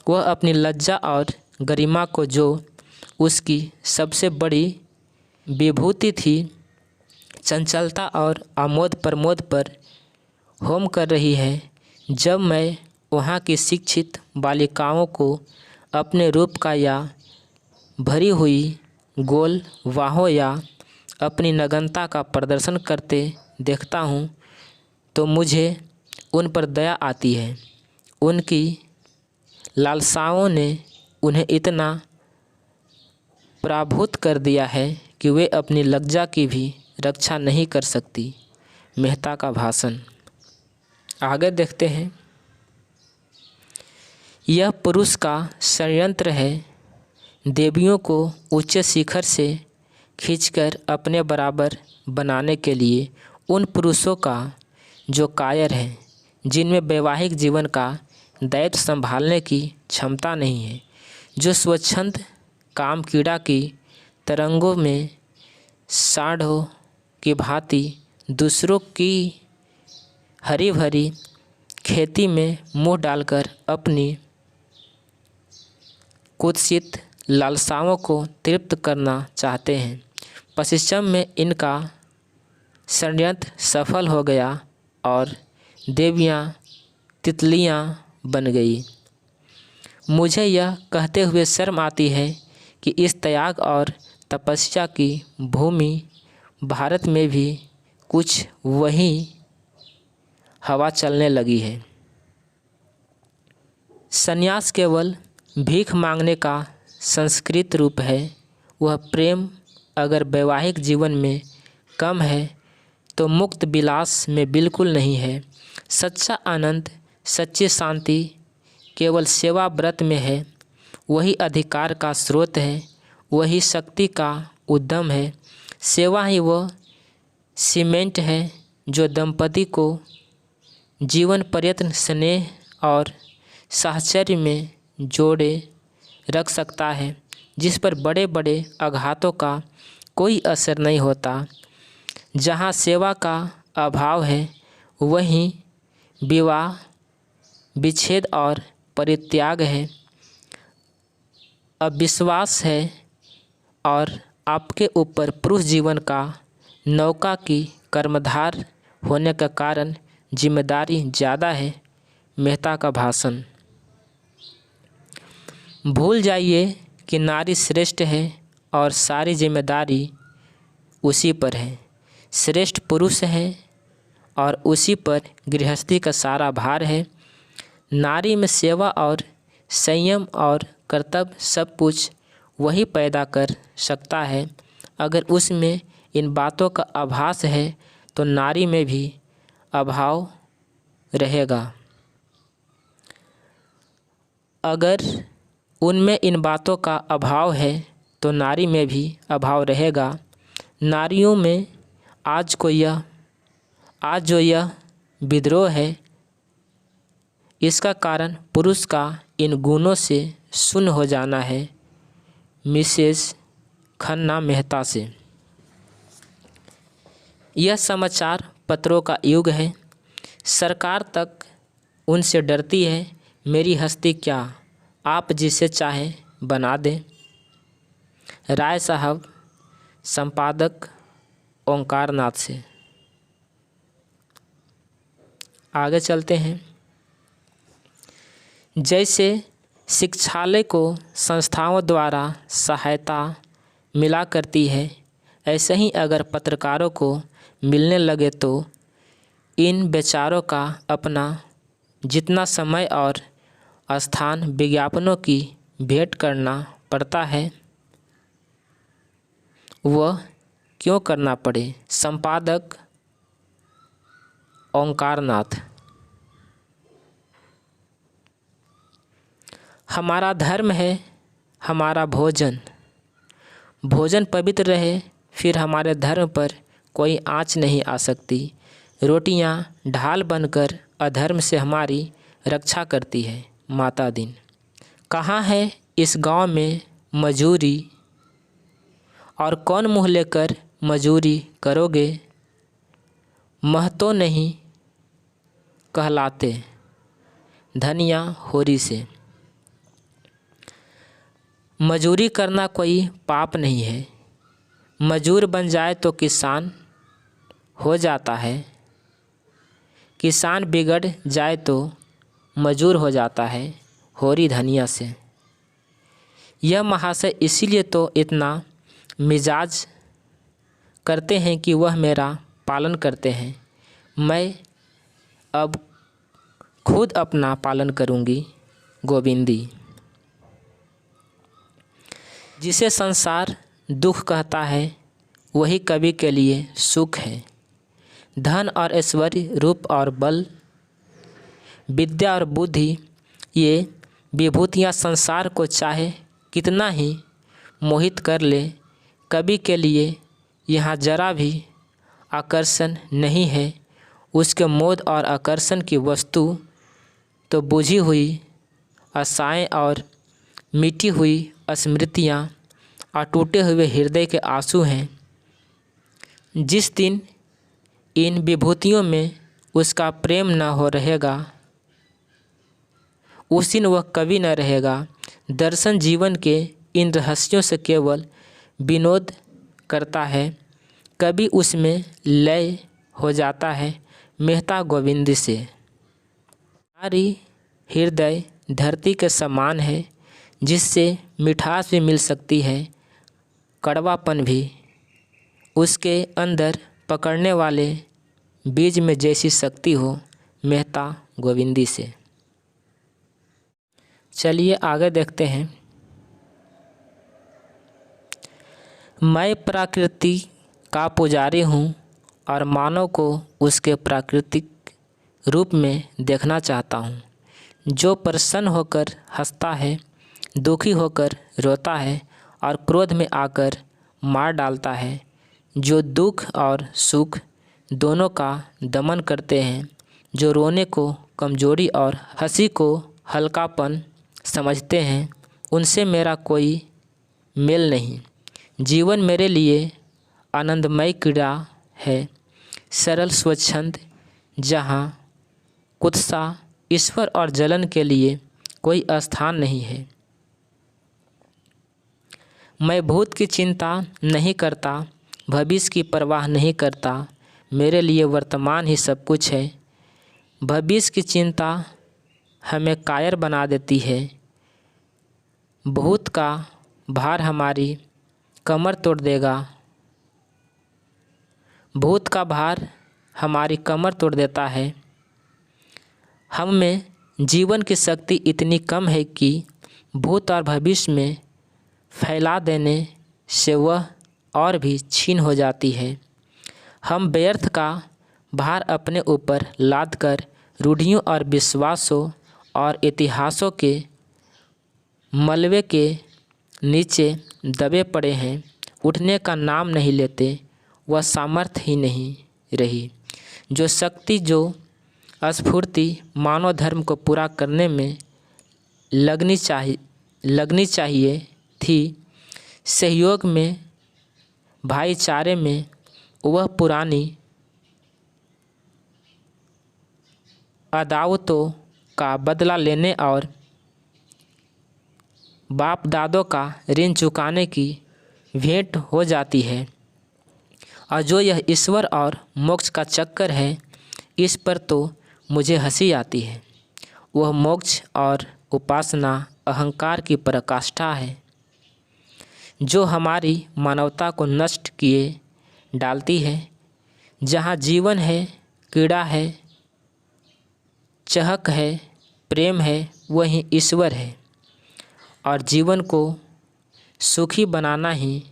वह अपनी लज्जा और गरिमा को, जो उसकी सबसे बड़ी विभूति थी, चंचलता और आमोद प्रमोद पर होम कर रही है। जब मैं वहाँ की शिक्षित बालिकाओं को अपने रूप का या भरी हुई गोल बाहों या अपनी नग्नता का प्रदर्शन करते देखता हूँ तो मुझे उन पर दया आती है। उनकी लालसाओं ने उन्हें इतना पराभूत कर दिया है कि वे अपनी लज्जा की भी रक्षा नहीं कर सकती। मेहता का भाषण। आगे देखते हैं। यह पुरुष का षड्यंत्र है, देवियों को उच्च शिखर से खींचकर अपने बराबर बनाने के लिए। उन पुरुषों का जो कायर हैं, जिनमें वैवाहिक जीवन का दायित्व संभालने की क्षमता नहीं है, जो स्वच्छंद काम कीड़ा की तरंगों में सांडों की भांति दूसरों की हरी भरी खेती में मुंह डालकर अपनी कुत्सित लालसाओं को तृप्त करना चाहते हैं। पश्चिम में इनका षड्यंत्र सफल हो गया और देवियाँ तितलियाँ बन गई। मुझे यह कहते हुए शर्म आती है कि इस त्याग और तपस्या की भूमि भारत में भी कुछ वही हवा चलने लगी है। संन्यास केवल भीख मांगने का संस्कृत रूप है। वह प्रेम अगर वैवाहिक जीवन में कम है तो मुक्त विलास में बिल्कुल नहीं है। सच्चा आनंद, सच्ची शांति केवल सेवा व्रत में है। वही अधिकार का स्रोत है, वही शक्ति का उद्यम है। सेवा ही वह सीमेंट है जो दंपति को जीवन पर्यंत स्नेह और साहचर्य में जोड़े रख सकता है, जिस पर बड़े बड़े आघातों का कोई असर नहीं होता। जहाँ सेवा का अभाव है वहीं विवाह, विच्छेद और परित्याग है, अविश्वास है और आपके ऊपर पुरुष जीवन का नौका की कर्मधार होने का कारण जिम्मेदारी ज़्यादा है। मेहता का भाषण। भूल जाइए कि नारी श्रेष्ठ है और सारी जिम्मेदारी उसी पर है। श्रेष्ठ पुरुष है और उसी पर गृहस्थी का सारा भार है। नारी में सेवा और संयम और कर्तव्य सब कुछ वही पैदा कर सकता है। अगर उसमें इन बातों का आभास है तो नारी में भी अभाव रहेगा। अगर उनमें इन बातों का अभाव है तो नारी में भी अभाव रहेगा। नारियों में आज जो यह विद्रोह है, इसका कारण पुरुष का इन गुणों से शून्य हो जाना है। मिसेस खन्ना मेहता से। यह समाचार पत्रों का युग है। सरकार तक उनसे डरती है। मेरी हस्ती क्या, आप जिसे चाहें बना दें। राय साहब, संपादक ओंकार नाथ से। आगे चलते हैं। जैसे शिक्षालय को संस्थाओं द्वारा सहायता मिला करती है, ऐसे ही अगर पत्रकारों को मिलने लगे तो इन बेचारों का अपना जितना समय और स्थान विज्ञापनों की भेंट करना पड़ता है, वह क्यों करना पड़े। संपादक ओंकार नाथ। हमारा धर्म है हमारा भोजन। भोजन पवित्र रहे, फिर हमारे धर्म पर कोई आँच नहीं आ सकती। रोटियां ढाल बनकर अधर्म से हमारी रक्षा करती है। माता दीन। कहाँ है इस गांव में मजूरी, और कौन मुँह लेकर मजूरी करोगे। महतो नहीं कहलाते। धनिया होरी से। मजूरी करना कोई पाप नहीं है। मजूर बन जाए तो किसान हो जाता है, किसान बिगड़ जाए तो मजूर हो जाता है। होरी धनिया से। यह महाशय इसीलिए तो इतना मिजाज करते हैं कि वह मेरा पालन करते हैं। मैं अब खुद अपना पालन करूंगी। गोविंदी। जिसे संसार दुख कहता है वही कवि के लिए सुख है। धन और ऐश्वर्य, रूप और बल, विद्या और बुद्धि, ये विभूतियाँ संसार को चाहे कितना ही मोहित कर ले, कवि के लिए यहाँ जरा भी आकर्षण नहीं है। उसके मोद और आकर्षण की वस्तु तो बुझी हुई आशाएं और मिटी हुई स्मृतियाँ और टूटे हुए हृदय के आंसू हैं। जिस दिन इन विभूतियों में उसका प्रेम न हो रहेगा, उस दिन वह कवि न रहेगा। दर्शन जीवन के इन रहस्यों से केवल विनोद करता है, कभी उसमें लय हो जाता है। मेहता गोविंदी से। हमारी हृदय धरती के समान है, जिससे मिठास भी मिल सकती है, कड़वापन भी। उसके अंदर पकड़ने वाले बीज में जैसी शक्ति हो। मेहता गोविंदी से। चलिए आगे देखते हैं। मैं प्रकृति का पुजारी हूँ और मानव को उसके प्राकृतिक रूप में देखना चाहता हूँ। जो प्रसन्न होकर हंसता है, दुखी होकर रोता है और क्रोध में आकर मार डालता है। जो दुख और सुख दोनों का दमन करते हैं, जो रोने को कमजोरी और हंसी को हल्कापन समझते हैं, उनसे मेरा कोई मेल नहीं। जीवन मेरे लिए आनंदमय क्रीड़ा है, सरल स्वच्छंद, जहाँ कुत्सा, ईश्वर और जलन के लिए कोई स्थान नहीं है। मैं भूत की चिंता नहीं करता, भविष्य की परवाह नहीं करता। मेरे लिए वर्तमान ही सब कुछ है। भविष्य की चिंता हमें कायर बना देती है। भूत का भार हमारी कमर तोड़ देगा। भूत का भार हमारी कमर तोड़ देता है। हम में जीवन की शक्ति इतनी कम है कि भूत और भविष्य में फैला देने से वह और भी छीन हो जाती है। हम व्यर्थ का भार अपने ऊपर लादकर रूढ़ियों और विश्वासों और इतिहासों के मलबे के नीचे दबे पड़े हैं। उठने का नाम नहीं लेते। वह सामर्थ्य ही नहीं रही। जो शक्ति, जो स्फूर्ति मानव धर्म को पूरा करने में लगनी चाहिए थी, सहयोग में, भाईचारे में, वह पुरानी अदावतों का बदला लेने और बाप दादों का ऋण चुकाने की भेंट हो जाती है। और जो यह ईश्वर और मोक्ष का चक्कर है, इस पर तो मुझे हंसी आती है। वह मोक्ष और उपासना अहंकार की पराकाष्ठा है, जो हमारी मानवता को नष्ट किए डालती है। जहाँ जीवन है, क्रीड़ा है, चहक है, प्रेम है, वहीं ईश्वर है। और जीवन को सुखी बनाना ही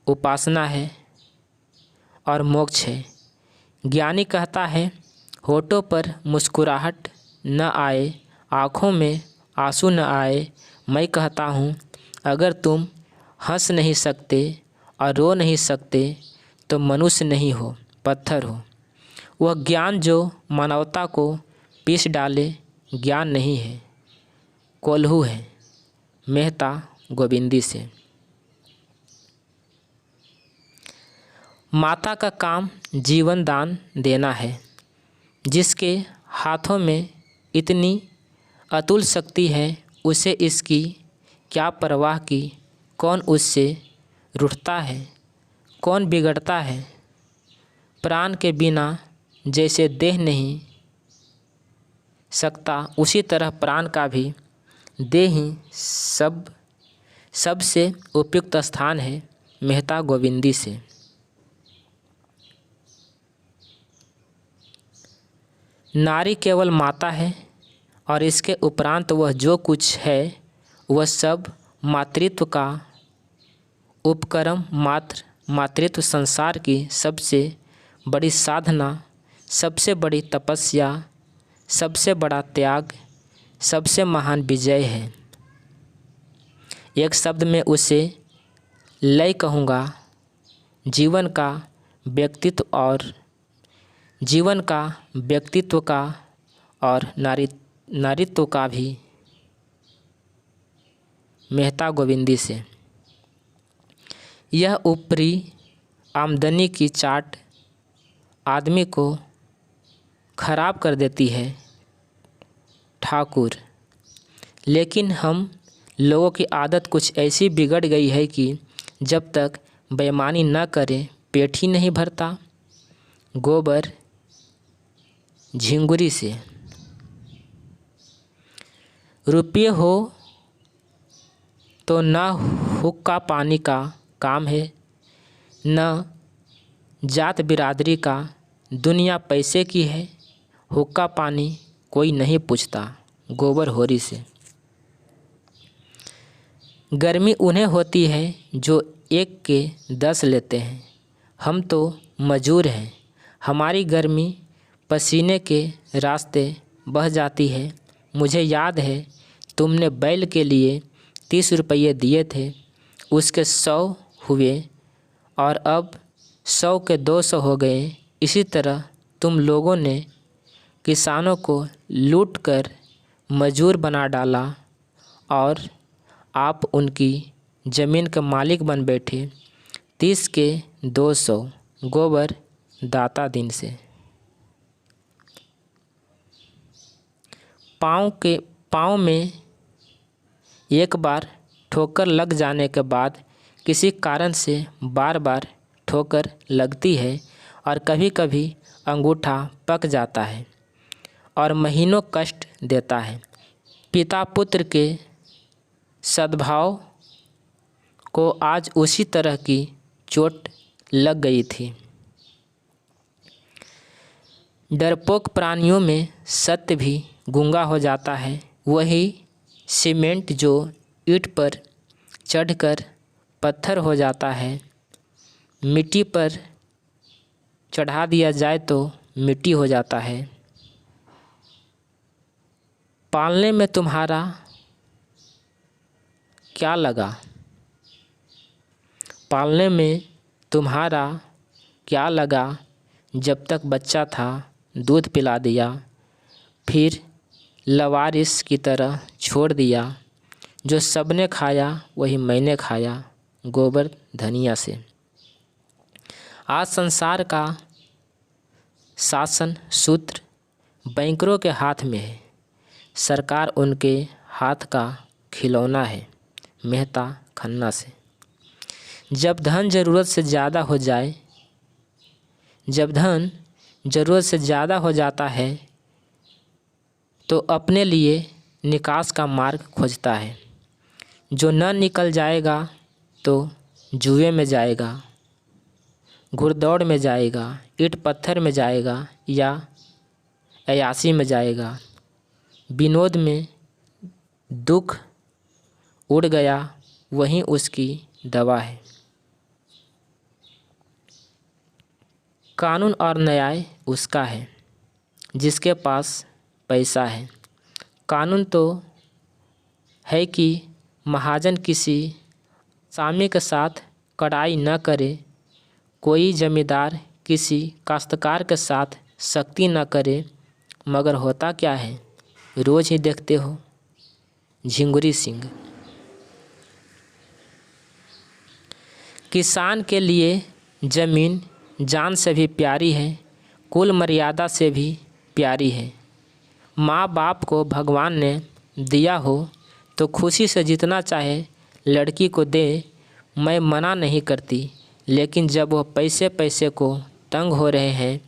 उपासना है और मोक्ष है। ज्ञानी कहता है, होठों पर मुस्कुराहट न आए, आँखों में आंसू न आए। मैं कहता हूँ, अगर तुम हंस नहीं सकते और रो नहीं सकते तो मनुष्य नहीं हो, पत्थर हो। वह ज्ञान जो मानवता को पीस डाले ज्ञान नहीं है, कोल्हू है। मेहता गोविंदी से। माता का काम जीवन दान देना है। जिसके हाथों में इतनी अतुल शक्ति है, उसे इसकी क्या परवाह की। कौन उससे रूठता है, कौन बिगड़ता है। प्राण के बिना जैसे देह नहीं सकता, उसी तरह प्राण का भी देह ही सबसे उपयुक्त स्थान है। मेहता गोविंदी से। नारी केवल माता है और इसके उपरांत वह जो कुछ है वह सब मातृत्व का उपक्रम मात्र। मातृत्व संसार की सबसे बड़ी साधना, सबसे बड़ी तपस्या, सबसे बड़ा त्याग, सबसे महान विजय है। एक शब्द में उसे लय कहूँगा। जीवन का व्यक्तित्व का और नारीत्व का भी। मेहता गोविंदी से। यह ऊपरी आमदनी की चाट आदमी को खराब कर देती है ठाकुर, लेकिन हम लोगों की आदत कुछ ऐसी बिगड़ गई है कि जब तक बेईमानी न करे पेट ही नहीं भरता। गोबर झिंगुरी से। रुपये हो तो न हुक्का पानी का काम है, न जात बिरादरी का, दुनिया पैसे की है, हुक्का पानी कोई नहीं पूछता। गोबर होरी से। गर्मी उन्हें होती है जो 1 के 10 लेते हैं। हम तो मजूर हैं, हमारी गर्मी पसीने के रास्ते बह जाती है। मुझे याद है तुमने बैल के लिए 30 रुपये दिए थे, उसके 100 हुए और अब 100 के 200 हो गए। इसी तरह तुम लोगों ने किसानों को लूटकर मजूर बना डाला और आप उनकी ज़मीन के मालिक बन बैठे। 30 के 200। गोबर दाता दिन से। पाँव में एक बार ठोकर लग जाने के बाद किसी कारण से बार बार ठोकर लगती है और कभी कभी अंगूठा पक जाता है और महीनों कष्ट देता है। पिता पुत्र के सद्भाव को आज उसी तरह की चोट लग गई थी। डरपोक प्राणियों में सत्य भी गूंगा हो जाता है। वही सीमेंट जो ईंट पर चढ़कर पत्थर हो जाता है, मिट्टी पर चढ़ा दिया जाए तो मिट्टी हो जाता है। पालने में तुम्हारा क्या लगा? पालने में तुम्हारा क्या लगा? जब तक बच्चा था दूध पिला दिया, फिर लवारिस की तरह छोड़ दिया। जो सबने खाया वही मैंने खाया। गोबर धनिया से। आज संसार का शासन सूत्र बैंकरों के हाथ में है, सरकार उनके हाथ का खिलौना है। मेहता खन्ना से। जब धन ज़रूरत से ज़्यादा हो जाता है तो अपने लिए निकास का मार्ग खोजता है। जो न निकल जाएगा तो जुए में जाएगा, घुड़दौड़ में जाएगा, ईंट पत्थर में जाएगा या अयासी में जाएगा। विनोद में दुख उड़ गया, वहीं उसकी दवा है। कानून और न्याय उसका है जिसके पास पैसा है। कानून तो है कि महाजन किसी सामी के साथ कड़ाई न करे, कोई जमींदार किसी काश्तकार के साथ सख्ती न करे। मगर होता क्या है, रोज़ ही देखते हो। झिंगुरी सिंह। किसान के लिए ज़मीन जान से भी प्यारी है, कुल मर्यादा से भी प्यारी है। माँ बाप को भगवान ने दिया हो तो खुशी से जितना चाहे लड़की को दे, मैं मना नहीं करती। लेकिन जब वह पैसे को तंग हो रहे हैं,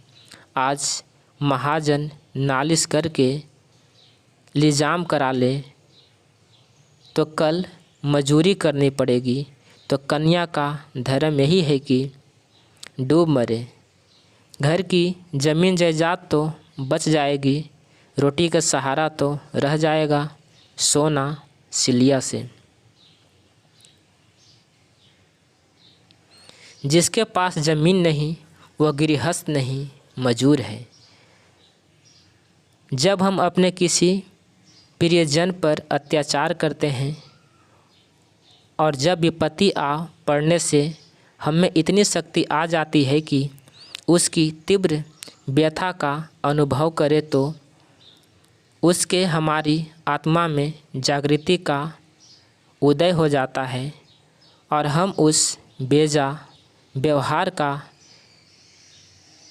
आज महाजन नालिश करके लिजाम करा ले तो कल मजूरी करनी पड़ेगी। तो कन्या का धर्म यही है कि डूब मरे। घर की ज़मीन जायदाद तो बच जाएगी, रोटी का सहारा तो रह जाएगा। सोना सिलिया से। जिसके पास ज़मीन नहीं वह गृहस्थ नहीं, मजूर है। जब हम अपने किसी प्रियजन पर अत्याचार करते हैं और जब विपत्ति आ पड़ने से हम में इतनी शक्ति आ जाती है कि उसकी तीव्र व्यथा का अनुभव करें, तो उसके हमारी आत्मा में जागृति का उदय हो जाता है और हम उस बेजा व्यवहार का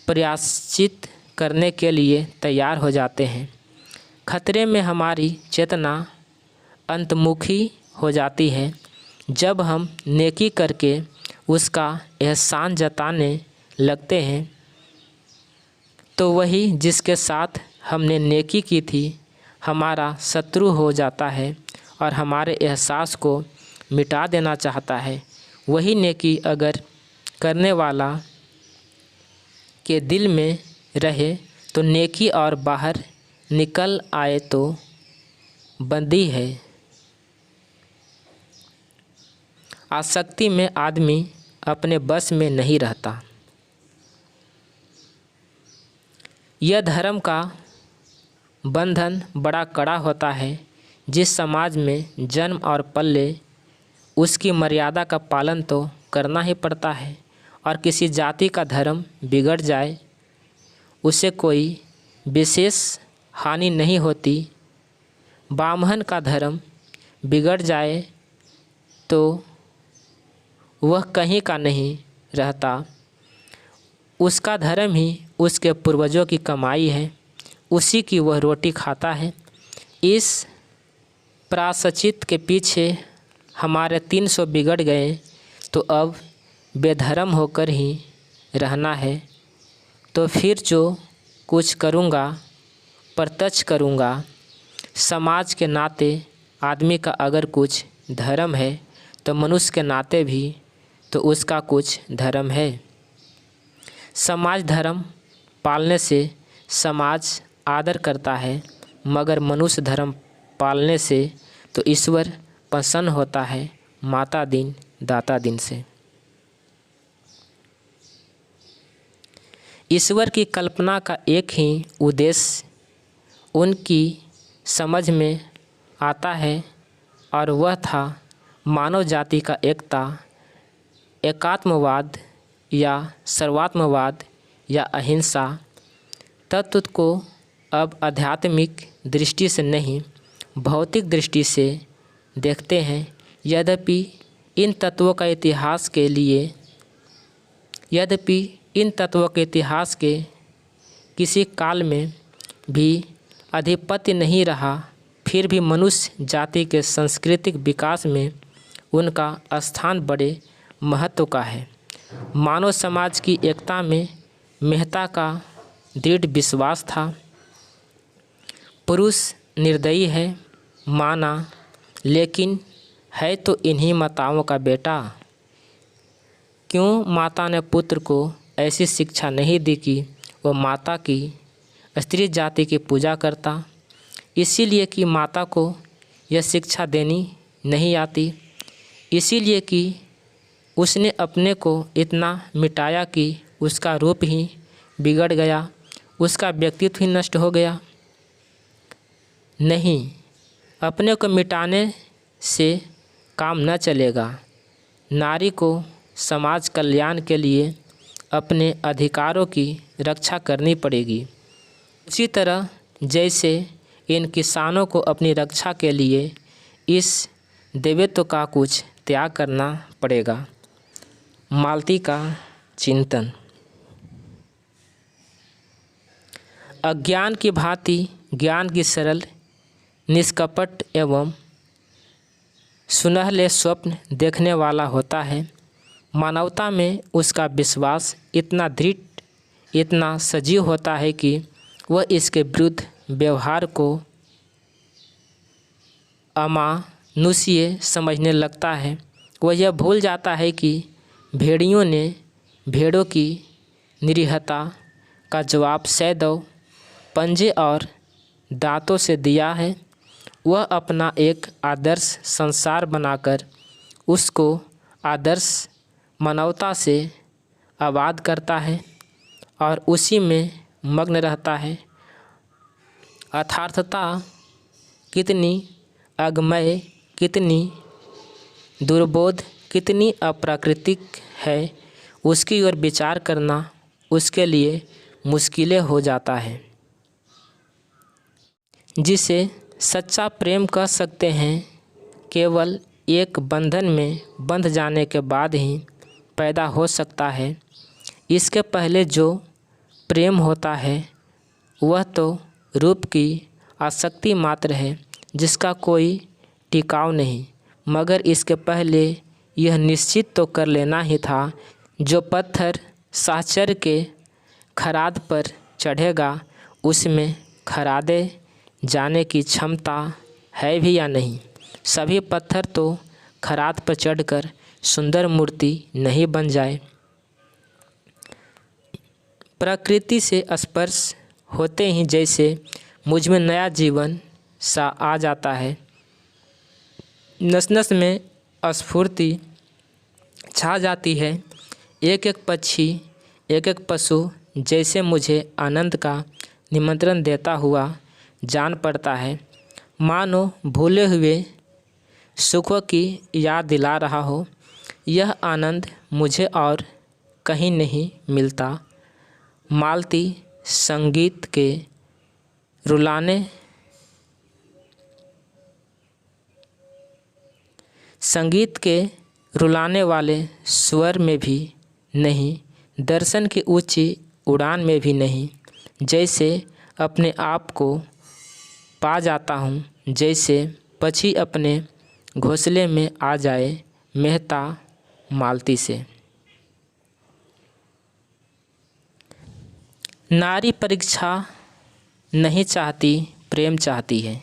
प्रायश्चित करने के लिए तैयार हो जाते हैं। खतरे में हमारी चेतना अंतर्मुखी हो जाती है जब हम नेकी करके उसका एहसान जताने लगते हैं, तो वही जिसके साथ हमने नेकी की थी हमारा शत्रु हो जाता है और हमारे एहसास को मिटा देना चाहता है। वही नेकी अगर करने वाला के दिल में रहे तो नेकी और बाहर निकल आए तो बंदी है। आसक्ति में आदमी अपने बस में नहीं रहता। यह धर्म का बंधन बड़ा कड़ा होता है। जिस समाज में जन्म और पले उसकी मर्यादा का पालन तो करना ही पड़ता है, और किसी जाति का धर्म बिगड़ जाए उसे कोई विशेष हानि नहीं होती। ब्राह्मण का धर्म बिगड़ जाए तो वह कहीं का नहीं रहता। उसका धर्म ही उसके पूर्वजों की कमाई है, उसी की वह रोटी खाता है। इस प्रायश्चित के पीछे हमारे 300 बिगड़ गए तो अब बेधर्म होकर ही रहना है। तो फिर जो कुछ करूँगा प्रत्यक्ष करूँगा। समाज के नाते आदमी का अगर कुछ धर्म है तो मनुष्य के नाते भी तो उसका कुछ धर्म है। समाज धर्म पालने से समाज आदर करता है, मगर मनुष्य धर्म पालने से तो ईश्वर प्रसन्न होता है, माता दिन दाता दिन से। ईश्वर की कल्पना का एक ही उद्देश्य उनकी समझ में आता है, और वह था मानव जाति का एकता, एकात्मवाद या सर्वात्मवाद या अहिंसा। तत्व को अब आध्यात्मिक दृष्टि से नहीं भौतिक दृष्टि से देखते हैं। यद्यपि इन तत्वों के इतिहास के किसी काल में भी आधिपत्य नहीं रहा, फिर भी मनुष्य जाति के सांस्कृतिक विकास में उनका स्थान बड़े महत्व का है। मानव समाज की एकता में मेहता का दृढ़ विश्वास था। पुरुष निर्दयी है माना, लेकिन है तो इन्हीं माताओं का बेटा। क्यों माता ने पुत्र को ऐसी शिक्षा नहीं दी कि वह माता की स्त्री जाति की पूजा करता? इसीलिए कि माता को यह शिक्षा देनी नहीं आती, इसीलिए कि उसने अपने को इतना मिटाया कि उसका रूप ही बिगड़ गया, उसका व्यक्तित्व ही नष्ट हो गया। नहीं, अपने को मिटाने से काम न चलेगा। नारी को समाज कल्याण के लिए अपने अधिकारों की रक्षा करनी पड़ेगी। उसी तरह जैसे इन किसानों को अपनी रक्षा के लिए इस देवत्व का कुछ त्याग करना पड़ेगा। मालती का चिंतन। अज्ञान की भांति ज्ञान की सरल निष्कपट एवं सुनहले स्वप्न देखने वाला होता है। मानवता में उसका विश्वास इतना दृढ़, इतना सजीव होता है कि वह इसके विरुद्ध व्यवहार को अमानुषीय समझने लगता है। वह यह भूल जाता है कि भेड़ियों ने भेड़ों की निरीहता का जवाब सैकड़ों पंजे और दांतों से दिया है। वह अपना एक आदर्श संसार बनाकर उसको आदर्श मानवता से आबाद करता है और उसी में मग्न रहता है। अर्थार्थता कितनी अगम्य, कितनी दुर्बोध, कितनी अप्राकृतिक है, उसकी ओर विचार करना उसके लिए मुश्किल हो जाता है। जिसे सच्चा प्रेम कह सकते हैं, केवल एक बंधन में बंध जाने के बाद ही पैदा हो सकता है। इसके पहले जो प्रेम होता है वह तो रूप की आसक्ति मात्र है, जिसका कोई टिकाव नहीं। मगर इसके पहले यह निश्चित तो कर लेना ही था, जो पत्थर साहचर्य के खराद पर चढ़ेगा उसमें खरादे जाने की क्षमता है भी या नहीं। सभी पत्थर तो खराद पर चढ़कर सुंदर मूर्ति नहीं बन जाए। प्रकृति से स्पर्श होते ही जैसे मुझ में नया जीवन सा आ जाता है, नस नस में स्फूर्ति छा जाती है। एक एक पक्षी, एक एक पशु जैसे मुझे आनंद का निमंत्रण देता हुआ जान पड़ता है, मानो भूले हुए सुखों की याद दिला रहा हो। यह आनंद मुझे और कहीं नहीं मिलता। मालती संगीत के रुलाने वाले स्वर में भी नहीं, दर्शन की ऊंची उड़ान में भी नहीं। जैसे अपने आप को पा जाता हूँ, जैसे पक्षी अपने घोंसले में आ जाए। मेहता मालती से। नारी परीक्षा नहीं चाहती, प्रेम चाहती है।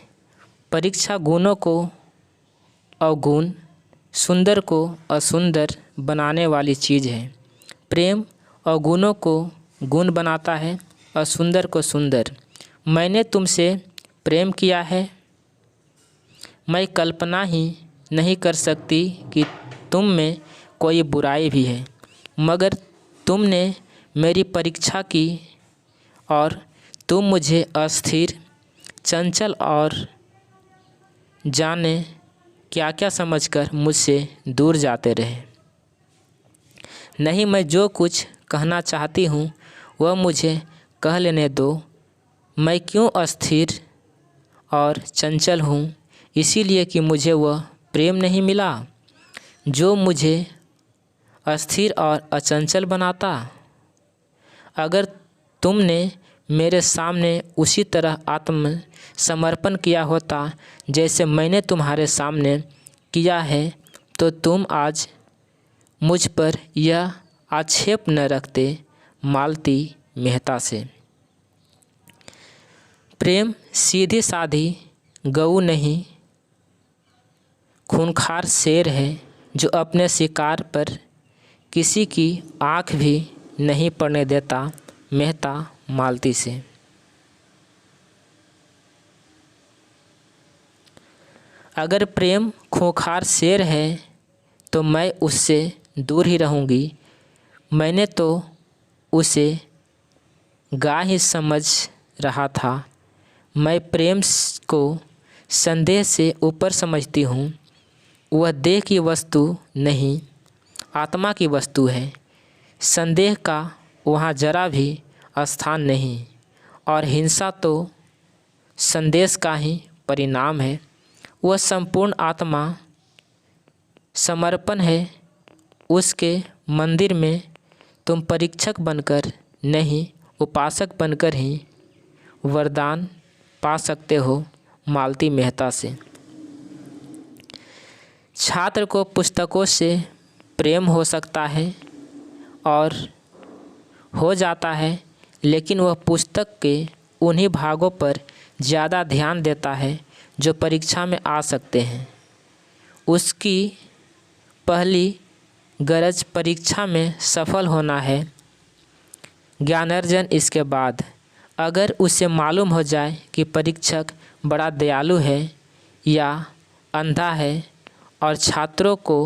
परीक्षा गुणों को अवगुण, सुंदर को असुंदर बनाने वाली चीज़ है। प्रेम अवगुणों को गुण बनाता है, असुंदर को सुंदर। मैंने तुमसे प्रेम किया है। मैं कल्पना ही नहीं कर सकती कि तुम में कोई बुराई भी है, मगर तुमने मेरी परीक्षा की और तुम मुझे अस्थिर, चंचल और जाने क्या क्या समझकर मुझसे दूर जाते रहे। नहीं, मैं जो कुछ कहना चाहती हूँ वह मुझे कह लेने दो। मैं क्यों अस्थिर और चंचल हूँ? इसीलिए कि मुझे वह प्रेम नहीं मिला जो मुझे अस्थिर और अचंचल बनाता। अगर तुमने मेरे सामने उसी तरह आत्मसमर्पण किया होता जैसे मैंने तुम्हारे सामने किया है, तो तुम आज मुझ पर यह आक्षेप न रखते। मालती मेहता से। प्रेम सीधी साधी गऊ नहीं, खूंखार शेर है जो अपने शिकार पर किसी की आँख भी नहीं पड़ने देता। मेहता मालती से। अगर प्रेम खूंखार शेर है तो मैं उससे दूर ही रहूँगी। मैंने तो उसे गाय ही समझ रहा था। मैं प्रेम को संदेह से ऊपर समझती हूँ। वह देह की वस्तु नहीं, आत्मा की वस्तु है। संदेह का वहाँ जरा भी स्थान नहीं, और हिंसा तो संदेश का ही परिणाम है। वह संपूर्ण आत्मा समर्पण है। उसके मंदिर में तुम परीक्षक बनकर नहीं, उपासक बनकर ही वरदान पा सकते हो। मालती मेहता से। छात्र को पुस्तकों से प्रेम हो सकता है और हो जाता है, लेकिन वह पुस्तक के उन्हीं भागों पर ज़्यादा ध्यान देता है जो परीक्षा में आ सकते हैं। उसकी पहली गरज परीक्षा में सफल होना है, ज्ञानार्जन इसके बाद। अगर उसे मालूम हो जाए कि परीक्षक बड़ा दयालु है या अंधा है और छात्रों को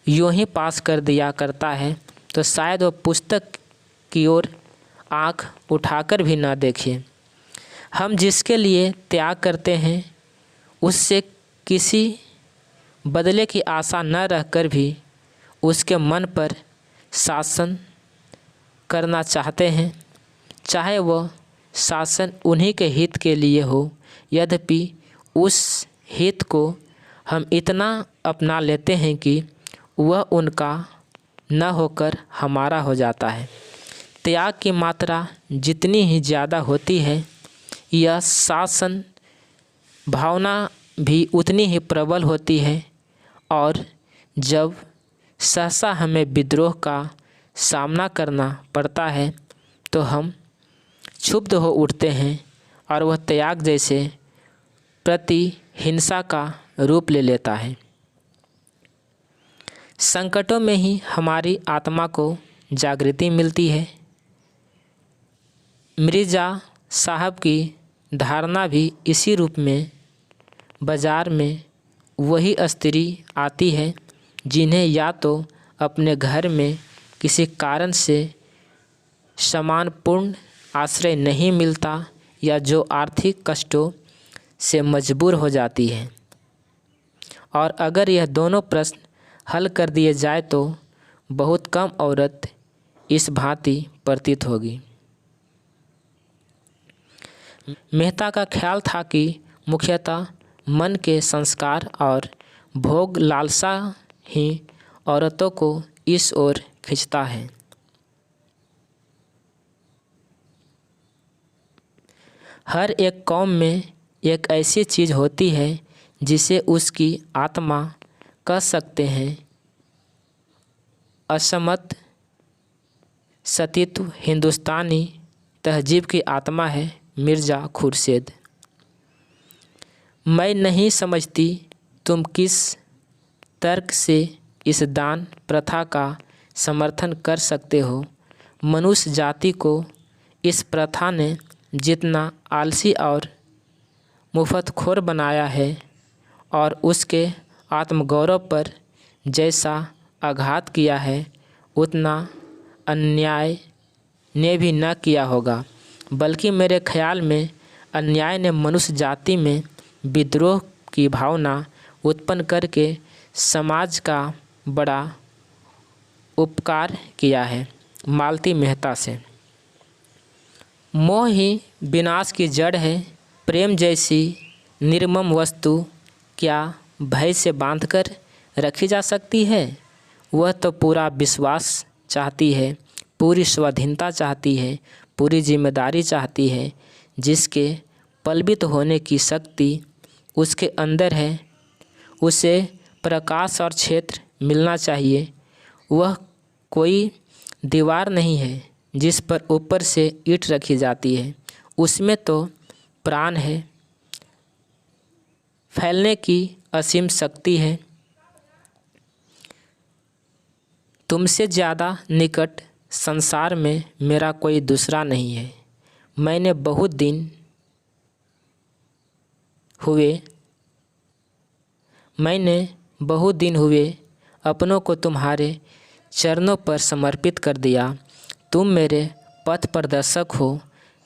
यूं ही पास कर दिया करता है, तो शायद वह पुस्तक की ओर आँख उठाकर भी ना देखे। हम जिसके लिए त्याग करते हैं उससे किसी बदले की आशा न रहकर भी उसके मन पर शासन करना चाहते हैं, चाहे वह शासन उन्हीं के हित के लिए हो। यद्यपि उस हित को हम इतना अपना लेते हैं कि वह उनका न होकर हमारा हो जाता है। त्याग की मात्रा जितनी ही ज़्यादा होती है, यह शासन भावना भी उतनी ही प्रबल होती है और जब सहसा हमें विद्रोह का सामना करना पड़ता है तो हम क्षुब्ध हो उठते हैं और वह त्याग जैसे प्रतिहिंसा का रूप ले लेता है। संकटों में ही हमारी आत्मा को जागृति मिलती है। मिर्ज़ा साहब की धारणा भी इसी रूप में बाज़ार में वही स्त्री आती है जिन्हें या तो अपने घर में किसी कारण से सम्मानपूर्ण आश्रय नहीं मिलता या जो आर्थिक कष्टों से मजबूर हो जाती है, और अगर यह दोनों प्रश्न हल कर दिए जाए तो बहुत कम औरत इस भांति प्रतीत होगी। मेहता का ख्याल था कि मुख्यतः मन के संस्कार और भोग लालसा ही औरतों को इस ओर खींचता है। हर एक कौम में एक ऐसी चीज़ होती है जिसे उसकी आत्मा कह सकते हैं असमत सतीत्व। हिंदुस्तानी तहजीब की आत्मा है मिर्ज़ा खुर्शीद। मैं नहीं समझती तुम किस तर्क से इस दान प्रथा का समर्थन कर सकते हो। मनुष्य जाति को इस प्रथा ने जितना आलसी और मुफ्तखोर बनाया है और उसके आत्मगौरव पर जैसा आघात किया है उतना अन्याय ने भी न किया होगा, बल्कि मेरे ख्याल में अन्याय ने मनुष्य जाति में विद्रोह की भावना उत्पन्न करके समाज का बड़ा उपकार किया है। मालती मेहता से। मोह ही विनाश की जड़ है। प्रेम जैसी निर्मम वस्तु क्या भय से बांधकर रखी जा सकती है? वह तो पूरा विश्वास चाहती है, पूरी स्वाधीनता चाहती है, पूरी जिम्मेदारी चाहती है। जिसके पलवित होने की शक्ति उसके अंदर है उसे प्रकाश और क्षेत्र मिलना चाहिए। वह कोई दीवार नहीं है जिस पर ऊपर से ईंट रखी जाती है, उसमें तो प्राण है, फैलने की असीम शक्ति है। तुमसे ज़्यादा निकट संसार में मेरा कोई दूसरा नहीं है। मैंने बहुत दिन हुए अपनों को तुम्हारे चरणों पर समर्पित कर दिया। तुम मेरे पथ प्रदर्शक हो,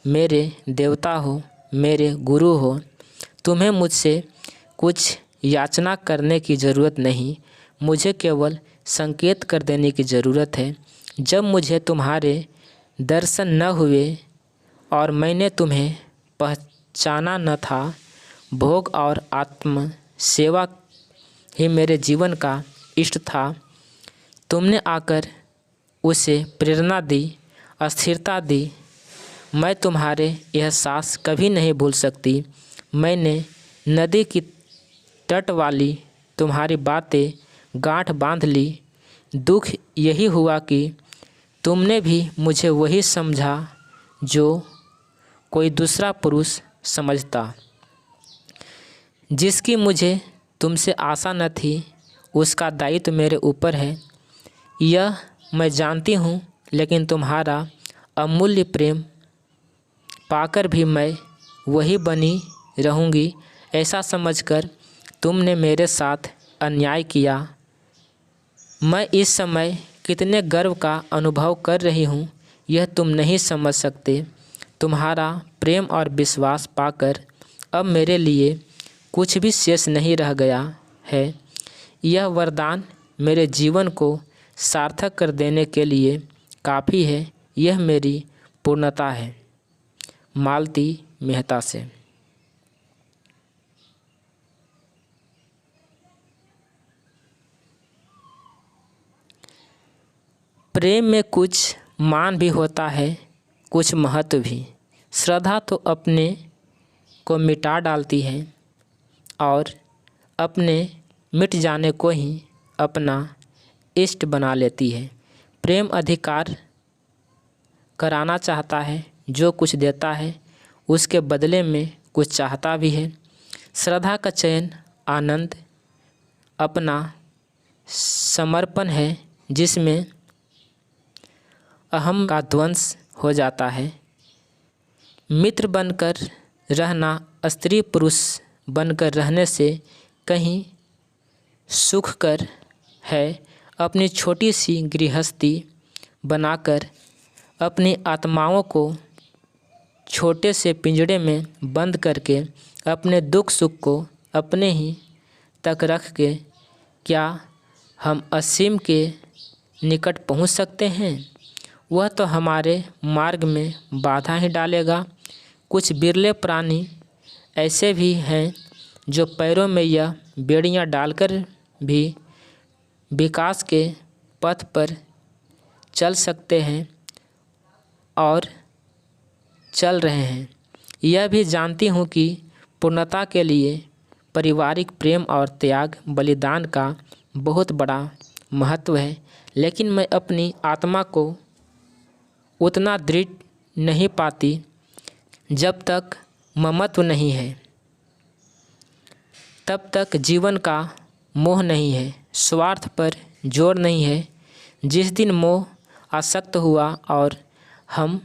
मेरे देवता हो, मेरे गुरु हो। तुम्हें मुझसे कुछ याचना करने की ज़रूरत नहीं, मुझे केवल संकेत कर देने की ज़रूरत है। जब मुझे तुम्हारे दर्शन न हुए और मैंने तुम्हें पहचाना न था, भोग और आत्म सेवा ही मेरे जीवन का इष्ट था। तुमने आकर उसे प्रेरणा दी, अस्थिरता दी। मैं तुम्हारे यह सांस कभी नहीं भूल सकती। मैंने नदी की तट वाली तुम्हारी बातें गांठ बांध ली। दुख यही हुआ कि तुमने भी मुझे वही समझा जो कोई दूसरा पुरुष समझता। जिसकी मुझे तुमसे आशा न थी उसका दायित्व मेरे ऊपर है, यह मैं जानती हूँ। लेकिन तुम्हारा अमूल्य प्रेम पाकर भी मैं वही बनी रहूँगी ऐसा समझकर तुमने मेरे साथ अन्याय किया। मैं इस समय कितने गर्व का अनुभव कर रही हूँ यह तुम नहीं समझ सकते। तुम्हारा प्रेम और विश्वास पाकर अब मेरे लिए कुछ भी शेष नहीं रह गया है। यह वरदान मेरे जीवन को सार्थक कर देने के लिए काफ़ी है। यह मेरी पूर्णता है। मालती मेहता से। प्रेम में कुछ मान भी होता है, कुछ महत्व भी। श्रद्धा तो अपने को मिटा डालती है और अपने मिट जाने को ही अपना इष्ट बना लेती है। प्रेम अधिकार कराना चाहता है, जो कुछ देता है उसके बदले में कुछ चाहता भी है। श्रद्धा का चयन आनंद, अपना समर्पण है, जिसमें अहम का ध्वंस हो जाता है। मित्र बनकर रहना स्त्री पुरुष बनकर रहने से कहीं सुखकर है। अपनी छोटी सी गृहस्थी बनाकर अपनी आत्माओं को छोटे से पिंजड़े में बंद करके अपने दुख सुख को अपने ही तक रख के क्या हम असीम के निकट पहुंच सकते हैं? वह तो हमारे मार्ग में बाधा ही डालेगा। कुछ बिरले प्राणी ऐसे भी हैं जो पैरों में यह बेड़ियां डालकर भी विकास के पथ पर चल सकते हैं और चल रहे हैं। यह भी जानती हूँ कि पूर्णता के लिए पारिवारिक प्रेम और त्याग बलिदान का बहुत बड़ा महत्व है, लेकिन मैं अपनी आत्मा को उतना दृढ़ नहीं पाती जब तक ममत्व नहीं है। तब तक जीवन का मोह नहीं है, स्वार्थ पर जोर नहीं है। जिस दिन मोह आसक्त हुआ और हम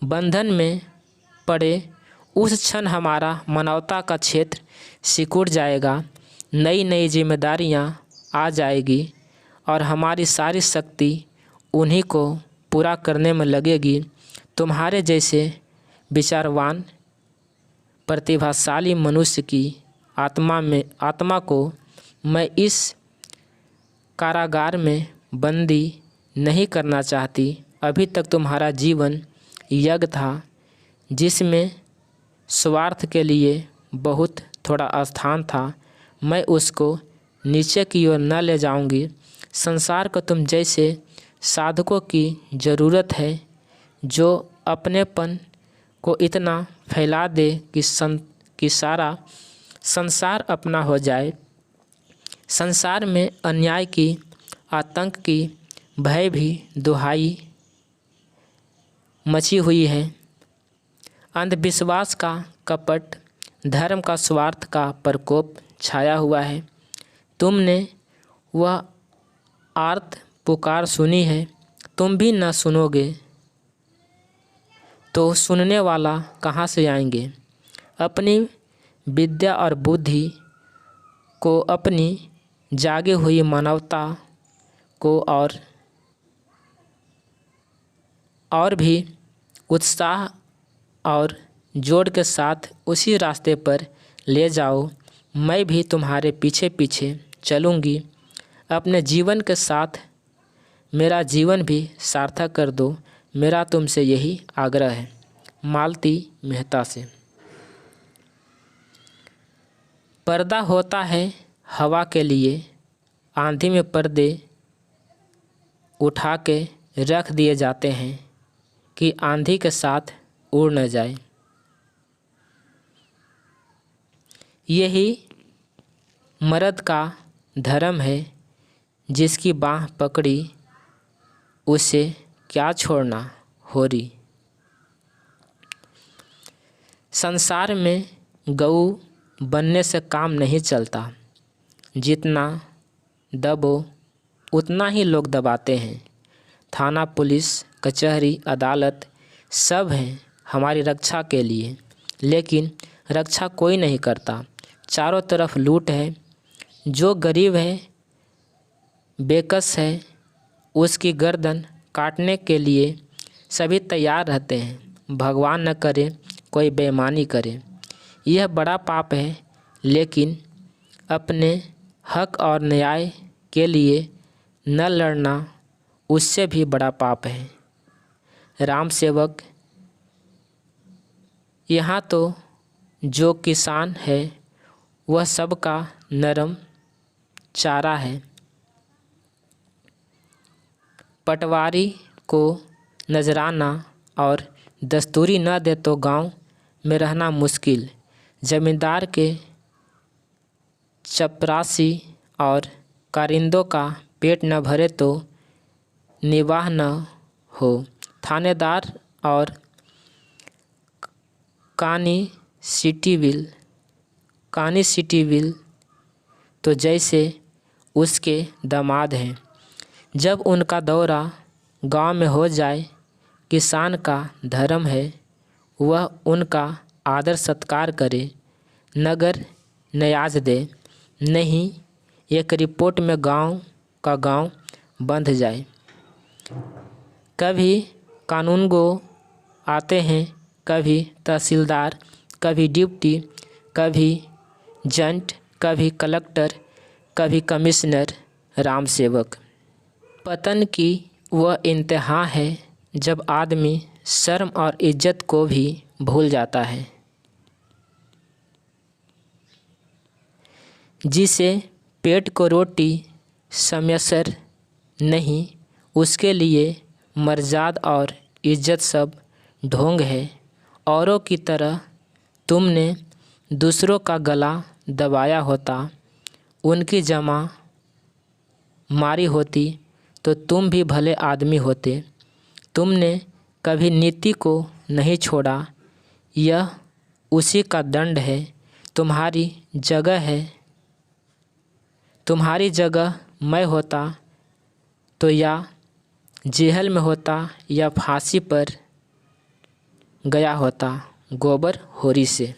बंधन में पड़े, उस क्षण हमारा मानवता का क्षेत्र सिकुड़ जाएगा। नई नई जिम्मेदारियां आ जाएगी और हमारी सारी शक्ति उन्हीं को पूरा करने में लगेगी। तुम्हारे जैसे विचारवान प्रतिभाशाली मनुष्य की आत्मा को मैं इस कारागार में बंदी नहीं करना चाहती। अभी तक तुम्हारा जीवन यज्ञ था, जिसमें स्वार्थ के लिए बहुत थोड़ा स्थान था। मैं उसको नीचे की ओर न ले जाऊंगी। संसार को तुम जैसे साधकों की ज़रूरत है, जो अपनेपन को इतना फैला दे कि सारा संसार अपना हो जाए। संसार में अन्याय की, आतंक की, भय भी दुहाई मची हुई है। अंधविश्वास का कपट, धर्म का स्वार्थ का प्रकोप छाया हुआ है। तुमने वह आर्त पुकार सुनी है, तुम भी न सुनोगे तो सुनने वाला कहाँ से आएंगे? अपनी विद्या और बुद्धि को, अपनी जागी हुई मानवता को और भी उत्साह और जोर के साथ उसी रास्ते पर ले जाओ। मैं भी तुम्हारे पीछे पीछे चलूँगी। अपने जीवन के साथ मेरा जीवन भी सार्थक कर दो, मेरा तुमसे यही आग्रह है। मालती मेहता से। पर्दा होता है हवा के लिए, आंधी में पर्दे उठा के रख दिए जाते हैं कि आंधी के साथ उड़ न जाए। यही मर्द का धर्म है, जिसकी बाँह पकड़ी उसे क्या छोड़ना होरी। संसार में गऊ बनने से काम नहीं चलता। जितना दबो उतना ही लोग दबाते हैं। थाना, पुलिस, कचहरी, अदालत सब हैं हमारी रक्षा के लिए, लेकिन रक्षा कोई नहीं करता। चारों तरफ लूट है। जो गरीब है, बेकस है, उसकी गर्दन काटने के लिए सभी तैयार रहते हैं। भगवान न करे कोई बेईमानी करे, यह बड़ा पाप है। लेकिन अपने हक और न्याय के लिए न लड़ना उससे भी बड़ा पाप है। राम सेवक, यहाँ तो जो किसान है वह सबका नरम चारा है। पटवारी को नजराना और दस्तूरी न दे तो गांव में रहना मुश्किल, जमींदार के चपरासी और कारिंदों का पेट न भरे तो निवाह न हो। थानेदार और कानीस्टेबल तो जैसे उसके दामाद हैं। जब उनका दौरा गांव में हो जाए, किसान का धर्म है वह उनका आदर सत्कार करे, नगर न्याज दे, नहीं एक रिपोर्ट में गांव का गांव बंध जाए। कभी कानूनगो आते हैं, कभी तहसीलदार, कभी डिप्टी, कभी जज, कभी कलेक्टर, कभी कमिश्नर, राम सेवक। पतन की वह इंतहा है जब आदमी शर्म और इज्जत को भी भूल जाता है। जिसे पेट को रोटी समयसर नहीं, उसके लिए मर्यादा और इज्जत सब ढोंग है। औरों की तरह तुमने दूसरों का गला दबाया होता, उनकी जमा मारी होती तो तुम भी भले आदमी होते। तुमने कभी नीति को नहीं छोड़ा, यह उसी का दंड है। तुम्हारी जगह मैं होता तो या जेल में होता या फांसी पर गया होता गोबर होरी से।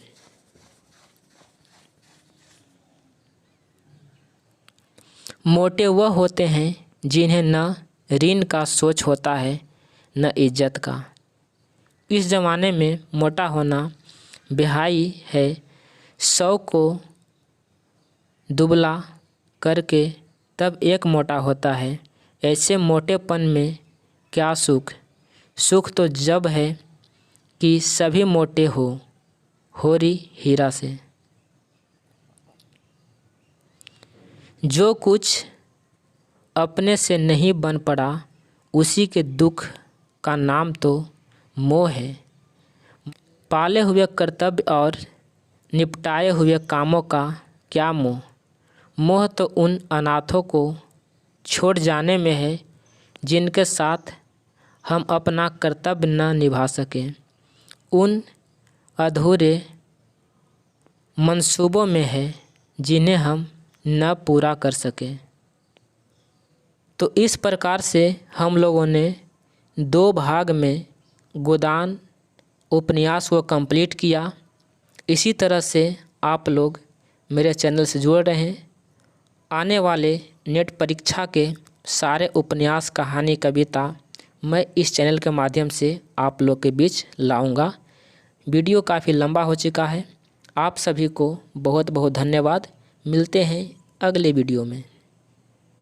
मोटे वह होते हैं जिन्हें न ऋण का सोच होता है न इज्जत का। इस ज़माने में मोटा होना बेहाई है। 100 को दुबला करके तब एक मोटा होता है। ऐसे मोटेपन में क्या सुख? सुख तो जब है कि सभी मोटे हो, होरी हीरा से। जो कुछ अपने से नहीं बन पड़ा, उसी के दुख का नाम तो मोह है। पाले हुए कर्तव्य और निपटाए हुए कामों का क्या मोह? मोह तो उन अनाथों को छोड़ जाने में है जिनके साथ हम अपना कर्तव्य न निभा सकें। उन अधूरे मंसूबों में है जिन्हें हम न पूरा कर सकें। तो इस प्रकार से हम लोगों ने 2 भाग में गोदान उपन्यास को कंप्लीट किया। इसी तरह से आप लोग मेरे चैनल से जुड़ रहे हैं। आने वाले नेट परीक्षा के सारे उपन्यास, कहानी, कविता मैं इस चैनल के माध्यम से आप लोग के बीच लाऊंगा। वीडियो काफ़ी लंबा हो चुका है। आप सभी को बहुत बहुत धन्यवाद। मिलते हैं अगले वीडियो में।